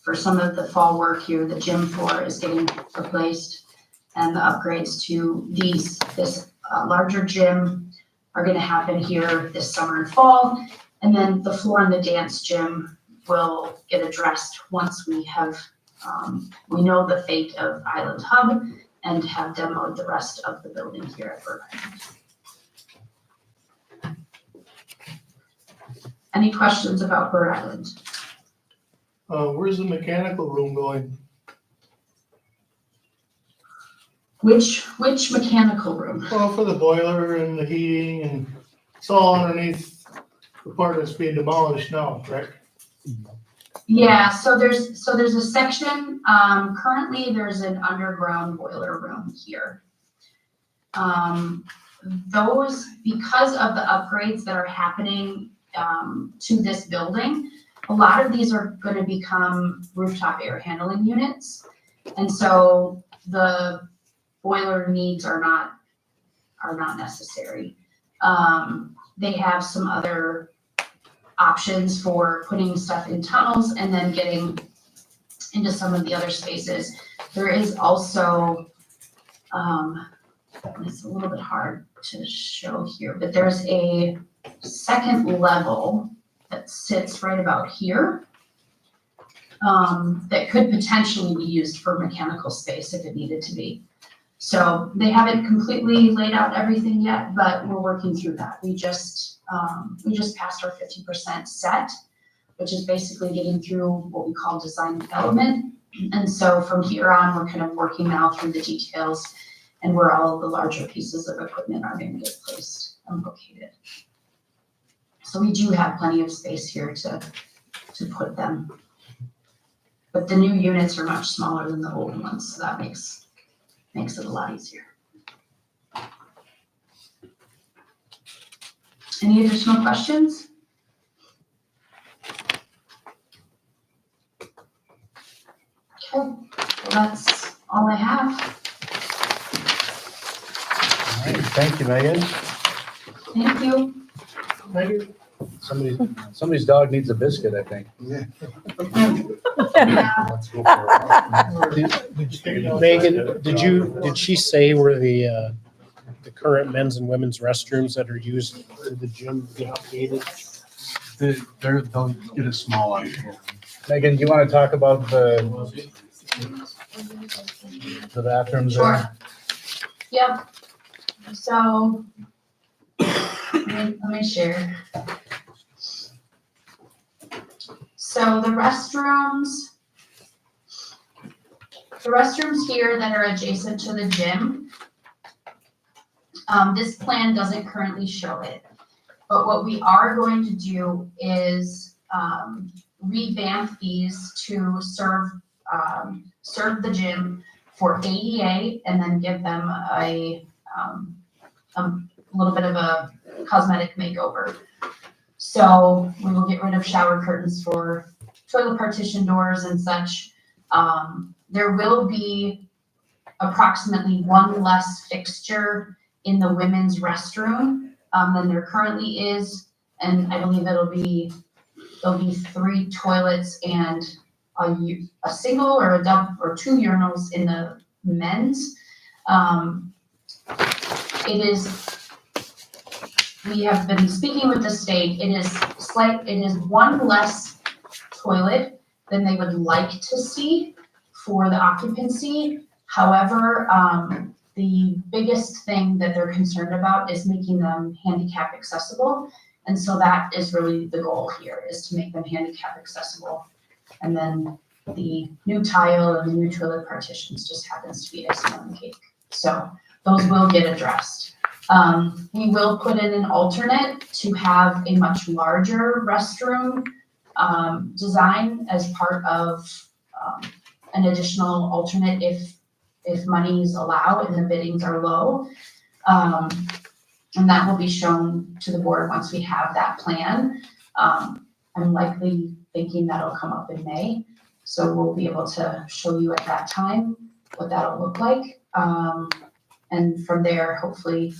for some of the fall work here, the gym floor is getting replaced, and the upgrades to this larger gym are going to happen here this summer and fall. And then the floor in the dance gym will get addressed once we have, we know the fate of Island Hub and have demoed the rest of the building here at Bird Island. Any questions about Bird Island? Where's the mechanical room going? Which mechanical room? Well, for the boiler and the heating, and it's all underneath the part that's being demolished now, correct? Yeah, so there's a section, currently there's an underground boiler room here. Those, because of the upgrades that are happening, to this building, a lot of these are gonna become rooftop air handling units. And so the boiler needs are not necessary. They have some other options for putting stuff in tunnels and then getting into some of the other spaces. There is also, it's a little bit hard to show here, but there's a second level that sits right about here, that could potentially be used for mechanical space if it needed to be. So they haven't completely laid out everything yet, but we're working through that. We just passed our 50% set, which is basically getting through what we call design development. And so from here on, we're kind of working now through the details and where all of the larger pieces of equipment are going to get placed and located. So we do have plenty of space here to put them. But the new units are much smaller than the old ones, so that makes it a lot easier. Any additional questions? Okay, well, that's all I have. All right, thank you, Megan. Thank you. Thank you. Somebody's dog needs a biscuit, I think. Megan, did she say where the current men's and women's restrooms that are used for the gym get updated? They'll get a small one. Megan, do you want to talk about the bathrooms there? Sure. Yep. So, let me share. So the restrooms here that are adjacent to the gym, this plan doesn't currently show it. But what we are going to do is revamp these to serve the gym for ADA and then give them a little bit of a cosmetic makeover. So we will get rid of shower curtains for toilet partition doors and such. There will be approximately one less fixture in the women's restroom than there currently is. And I believe there'll be 3 toilets and a single or a double or 2 urinals in the men's. We have been speaking with the state. It is one less toilet than they would like to see for the occupancy. However, the biggest thing that they're concerned about is making them handicap accessible. And so that is really the goal here, is to make them handicap accessible. And then the new tile and the new toilet partitions just happens to be icing on the cake. So those will get addressed. We will put in an alternate to have a much larger restroom design as part of an additional alternate if monies allow and the biddings are low. And that will be shown to the board once we have that plan. I'm likely thinking that'll come up in May. So we'll be able to show you at that time what that'll look like. And from there, hopefully,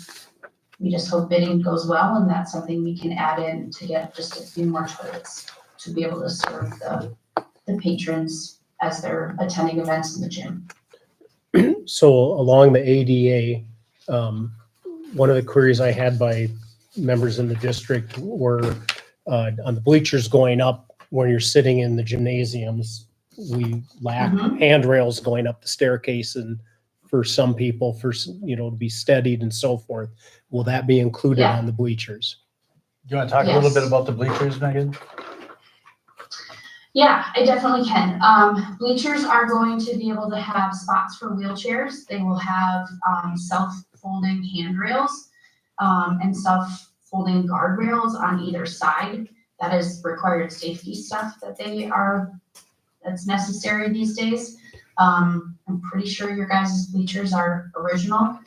we just hope bidding goes well and that's something we can add in to get just a few more toilets to be able to serve the patrons as they're attending events in the gym. So along the ADA, one of the queries I had by members in the district were on the bleachers going up when you're sitting in the gymnasiums, we lack Mhm. handrails going up the staircase and for some people, to be steadied and so forth. Will that be included Yeah. on the bleachers? Do you want to talk a little bit Yes. about the bleachers, Megan? Yeah, I definitely can. Bleachers are going to be able to have spots for wheelchairs. They will have, self-folding handrails, and self-folding guardrails on either side. That is required safety stuff that's necessary these days. I'm pretty sure your guys' bleachers are original.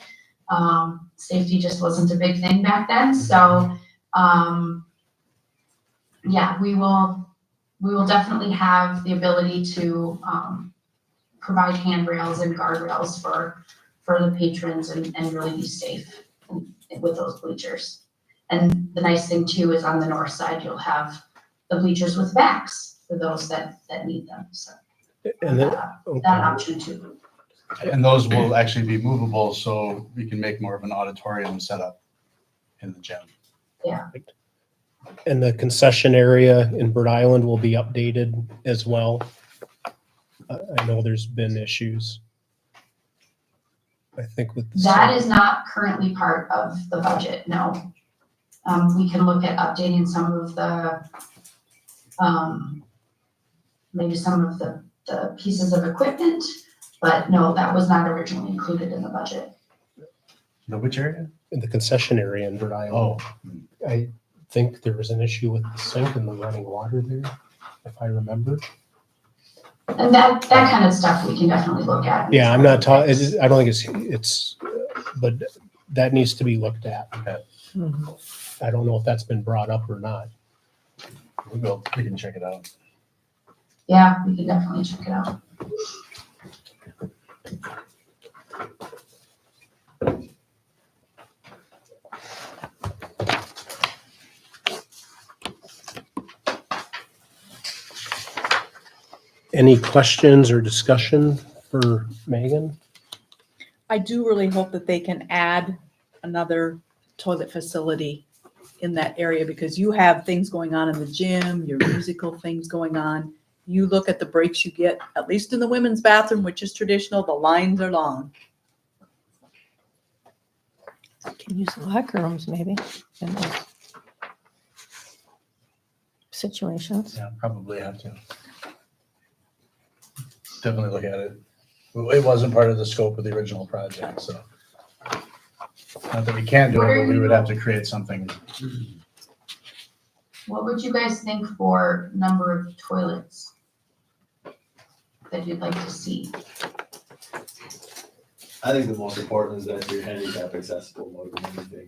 Safety just wasn't a big thing back then, so, yeah, we will definitely have the ability to, provide handrails and guardrails for the patrons and really be safe with those bleachers. And the nice thing too is on the north side, you'll have the bleachers with backs for those that need them, so. And then, That okay. option too. And those will actually be movable, so we can make more of an auditorium setup in the gym. And the concession area in Bird Island will be updated as well. I know there's been issues. I think with the That is not currently part of the budget, no. We can look at updating some of the, maybe some of the pieces of equipment, but no, that was not originally included in the budget. Which area? in the concession area in Bird Island. Oh, I think there was an issue with the sink and the running water there, if I remember. And that kind of stuff we can definitely look at. Yeah, I'm not talking, I don't think it's, but that needs to be looked at. Mhm. I don't know if that's been brought up or not. we can check it out. Yeah, we can definitely check it out. Any questions or discussion for Megan? I do really hope that they can add another toilet facility in that area because you have things going on in the gym, your musical things going on. You look at the breaks you get, at least in the women's bathroom, which is traditional, the lines are long. Can use the locker rooms maybe in those situations. Yeah, probably have to. Definitely look at it. It wasn't part of the scope of the original project, so. Not that we can't do it, but we would have to create something. What would you guys think for number of toilets that you'd like to see? I think the most important is that you're handicap accessible more than anything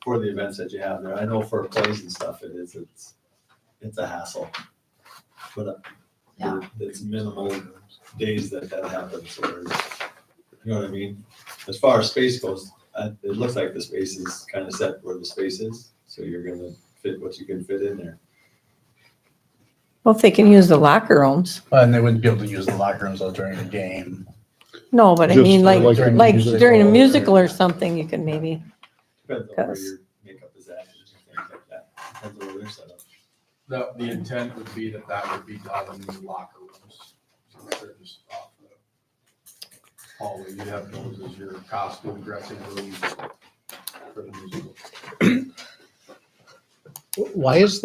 for the events that you have there. I know for plays and stuff, it's a hassle. But Yeah. it's minimal days that happens, or, you know what I mean? As far as space goes, it looks like the space is kind of set where the space is, so you're gonna fit what you can fit in there. Well, if they can use the locker rooms. And they wouldn't be able to use the locker rooms out during the game. No, but I Just mean, like during music during a or- musical or something, you can maybe. Depends on where Because- your makeup is at and things like that. Depends on where they're set up. The intent would be that would be done in the locker rooms. Since they're just off the hallway, you have those as your costume dressing rooms for the musical. Why is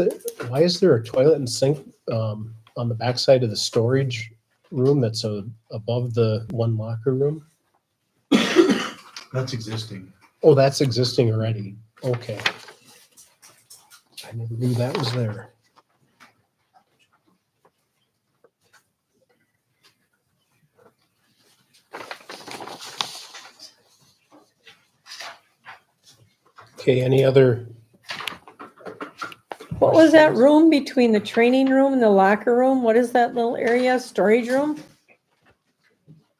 there a toilet and sink on the backside of the storage room that's above the one locker room? That's existing. Oh, that's existing already. Okay. I never knew that was there. Okay, any other? What was that room between the training room and the locker room? What is that little area? Storage room?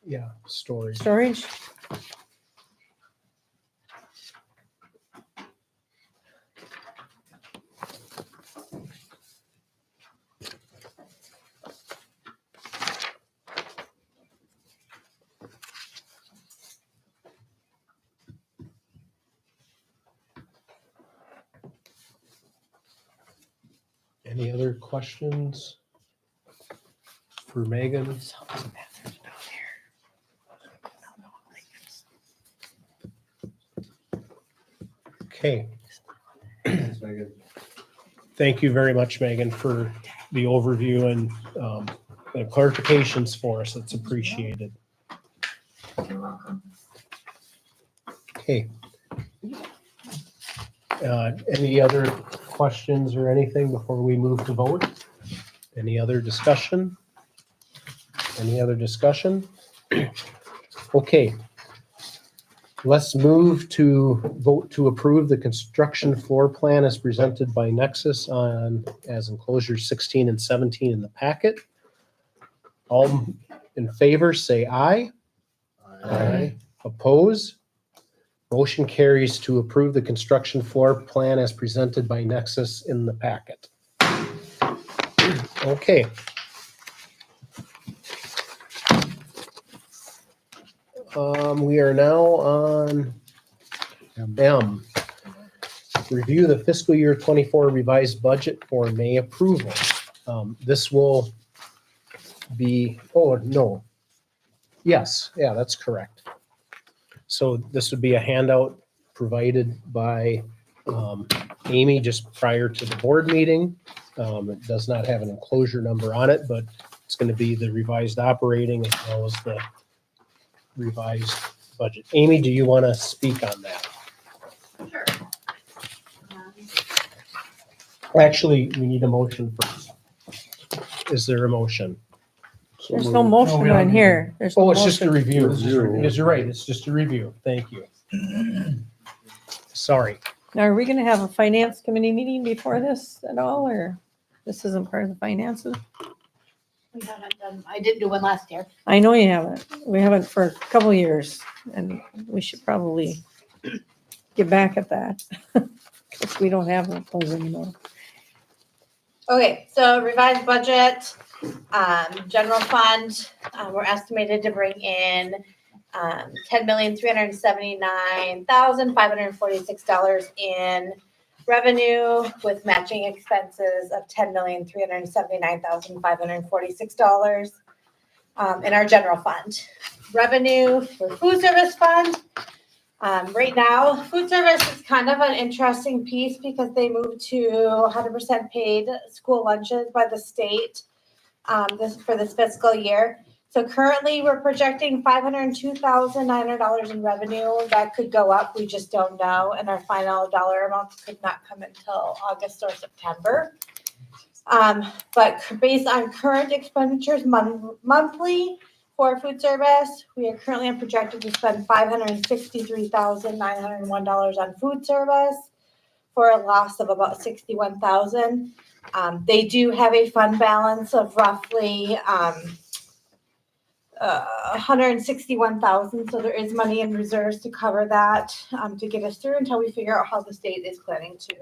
Yeah, storage. Storage? Any other questions for Megan? Okay. Thank you very much, Megan, for the overview and the clarifications for us. It's appreciated. You're welcome. Okay. Any other questions or anything before we move to vote? Any other discussion? Any other discussion? Okay. Let's move to vote to approve the construction floor plan as presented by Nexus as enclosure 16 and 17 in the packet. All in favor, say aye. Aye. Oppose? Motion carries to approve the construction floor plan as presented by Nexus in the packet. Okay. We are now on M. Review the fiscal year 24 revised budget for May approval. This will be, oh, no. Yes, yeah, that's correct. So this would be a handout provided by Amy just prior to the board meeting. It does not have an enclosure number on it, but it's going to be the revised operating as well as the revised budget. Amy, do you want to speak on that? Sure. Actually, we need a motion first. Is there a motion? So There's no moved. motion we don't on need here. There's no Oh, it's just a motion. review. Review. Because you're right, it's just a review. Thank you. Sorry. Now, are we gonna have a finance committee meeting before this at all, or this isn't part of the finances? We haven't done, I didn't do one last year. I know you haven't. We haven't for a couple of years, and we should probably get back at that. Because we don't have those anymore. Okay, so revised budget, general fund, we're estimated to bring in $10,379,546 in revenue with matching expenses of $10,379,546 in our general fund. Revenue for food service fund. Right now, food service is kind of an interesting piece because they moved to 100% paid school lunches by the state for this fiscal year. So currently, we're projecting $502,900 in revenue. That could go up, we just don't know, and our final dollar amounts could not come until August or September. But based on current expenditures monthly for food service, we are currently projected to spend $563,901 on food service for a loss of about $61,000. They do have a fund balance of roughly $161,000, so there is money in reserves to cover that, to get us through until we figure out how the state is planning to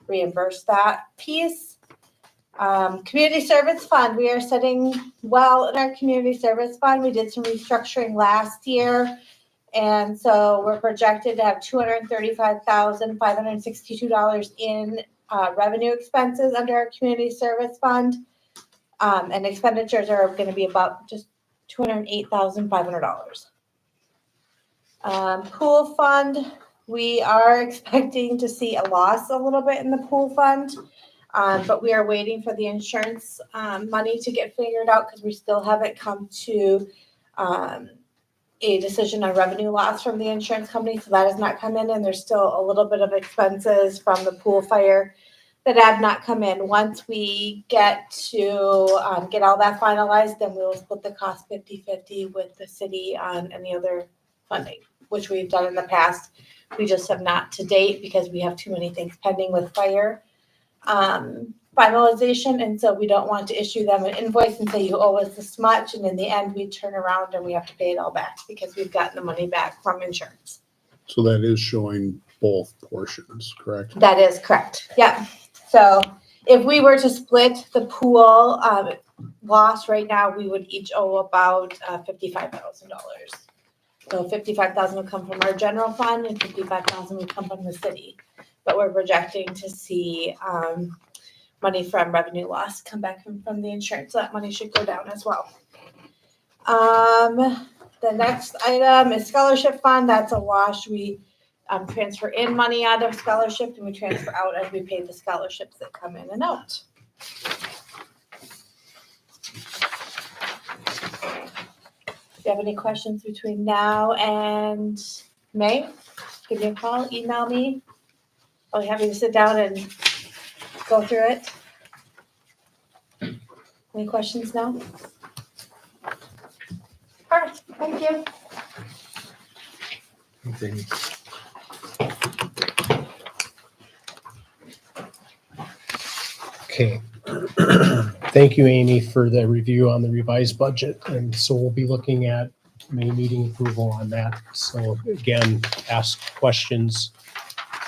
reimburse that piece. Community service fund, we are sitting well in our community service fund. We did some restructuring last year, and so we're projected to have $235,562 in revenue expenses under our community service fund, and expenditures are going to be about just $208,500. Pool fund, we are expecting to see a loss a little bit in the pool fund, but we are waiting for the insurance money to get figured out because we still haven't come to a decision on revenue loss from the insurance company, so that has not come in, and there's still a little bit of expenses from the pool fire that have not come in. Once we get to get all that finalized, then we will split the cost 50-50 with the city on any other funding, which we've done in the past. We just have not to date because we have too many things pending with fire finalization, and so we don't want to issue them an invoice and say you owe us this much, and in the end we turn around and we have to pay it all back because we've gotten the money back from insurance. So that is showing both portions, correct? That is correct. Yeah. So if we were to split the pool loss right now, we would each owe about $55,000. So $55,000 would come from our general fund and $55,000 would come from the city. But we're projecting to see money from revenue loss come back from the insurance. So that money should go down as well. The next item is scholarship fund. That's a wash. We transfer in money out of scholarship and we transfer out as we pay the scholarships that come in and out. If you have any questions between now and May, give me a call, email me. I'll be happy to sit down and go through it. Any questions now? All right, thank you. Okay. Thank you, Amy, for the review on the revised budget. And so we'll be looking at May meeting approval on that. So again, ask questions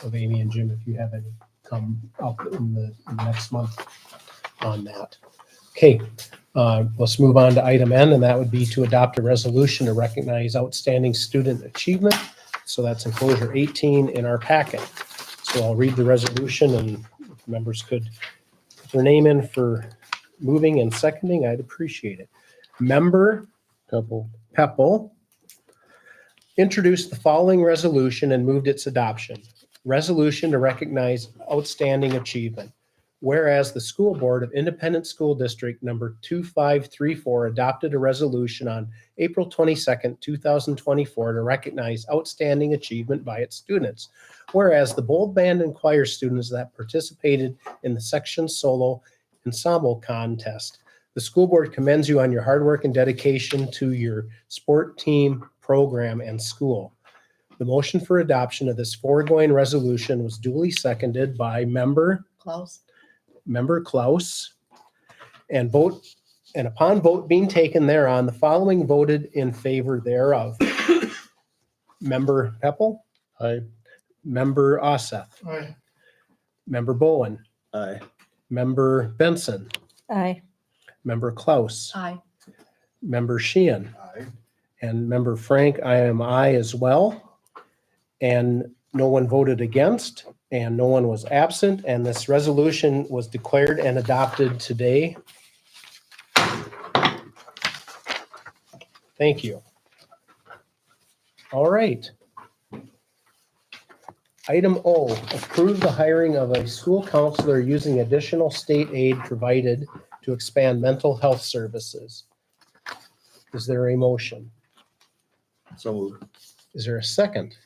of Amy and Jim if you have any come up in the next month on that. Okay, let's move on to item N, and that would be to adopt a resolution to recognize outstanding student achievement. So that's enclosure 18 in our packet. So I'll read the resolution, and if members could put their name in for moving and seconding, I'd appreciate it. Member Peppel introduced the following resolution and moved its adoption. Resolution to recognize outstanding achievement. Whereas the School Board of Independent School District number 2534 adopted a resolution on April 22nd, 2024 to recognize outstanding achievement by its students. Whereas the Bold Band and Choir students that participated in the section solo ensemble contest. The school board commends you on your hard work and dedication to your sport team, program, and school. The motion for adoption of this foregoing resolution was duly seconded by Member Klaus, and upon vote being taken thereon, the following voted in favor thereof. Member Peppel? Aye. Member Oseth? Aye. Member Bowen? Aye. Member Benson? Aye. Member Klaus? Aye. Member Sheehan? Aye. And Member Frank, I am aye as well. And no one voted against, and no one was absent, and this resolution was declared and adopted today. Thank you. All right. Item O, approve the hiring of a school counselor using additional state aid provided to expand mental health services. Is there a motion? So moved. Is there a second?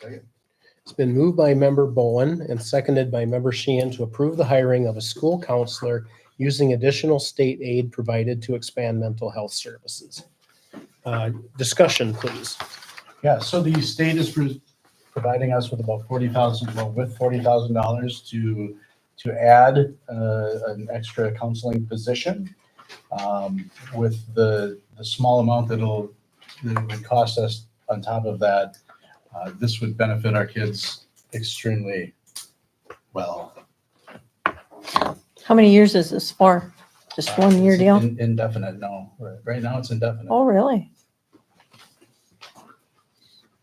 Second. It's been moved by Member Bowen and seconded by Member Sheehan to approve the hiring of a school counselor using additional state aid provided to expand mental health services. Discussion, please. Yeah, so the state is providing us with about $40,000 to add an extra counseling position. With the small amount that it would cost us on top of that, this would benefit our kids extremely well. How many years is this for? Just 1 year It's deal? Indefinite, no. Right now, it's indefinite. Oh, really?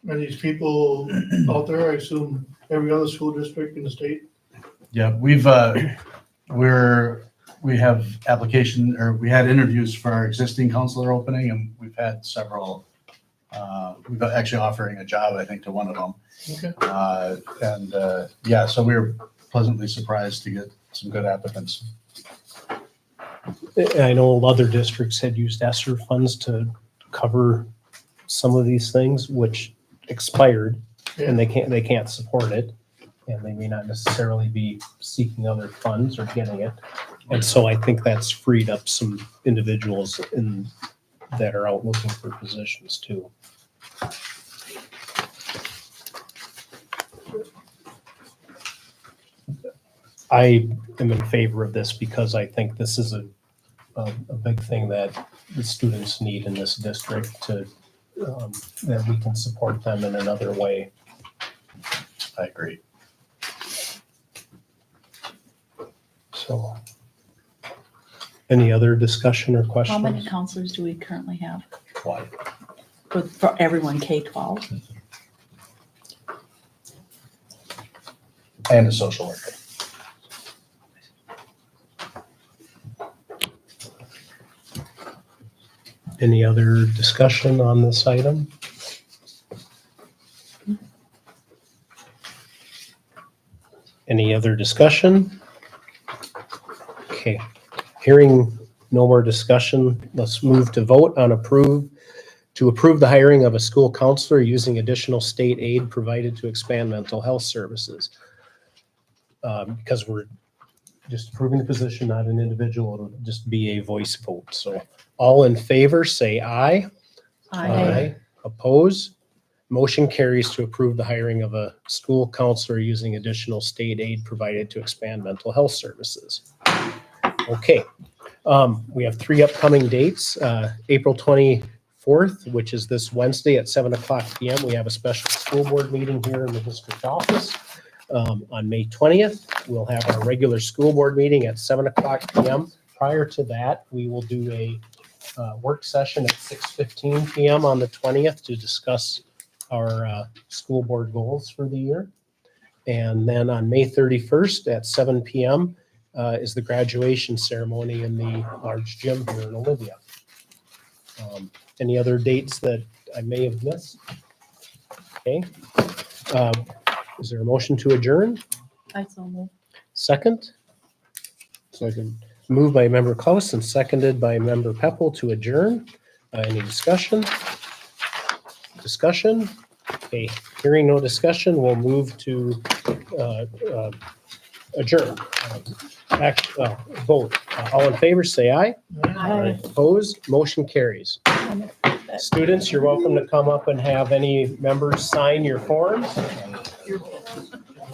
Are these people out there, I assume, every other school district in the state? Yeah, we have we had interviews for our existing counselor opening, and we've had several, we've actually offering a job, I think, to one of them. Okay. Yeah, so we were pleasantly surprised to get some good applicants. I know other districts had used ESSER funds to cover some of these things, which expired, and they can't support it, and they may not necessarily be seeking other funds or getting it. And so I think that's freed up some individuals that are out looking for positions too. I am in favor of this because I think this is a big thing that the students need in this district to, that we can support them in another way. I agree. So, any other discussion or questions? How many counselors do we currently have Why? for everyone K-12? And a social worker. Any other discussion on this item? Any other discussion? Okay, hearing no more discussion, let's move to vote on to approve the hiring of a school counselor using additional state aid provided to expand mental health services. Because we're just approving the position, not an individual, it'll just be a voice vote. So all in favor, say aye. Oppose? Motion carries to approve the hiring of a school counselor using additional state aid provided to expand mental health services. Okay, we have 3 upcoming dates. April 24th, which is this Wednesday at 7:00 PM. We have a special school board meeting here in the district office. On May 20th, we'll have our regular school board meeting at 7:00 PM. Prior to that, we will do a work session at 6:15 PM on the 20th to discuss our school board goals for the year. And then on May 31st at 7 PM is the graduation ceremony in the large gym here in Olivia. Any other dates that I may have missed? Okay. Is there a motion to adjourn? I so move. Second? Second. Moved by member Klaus and seconded by member Peppel to adjourn. Any discussion? Discussion? Okay, hearing no discussion, we'll move to adjourn. Vote. All in favor, say aye. Aye. Opposed? Motion carries. Students, you're welcome to come up and have any members sign your forms.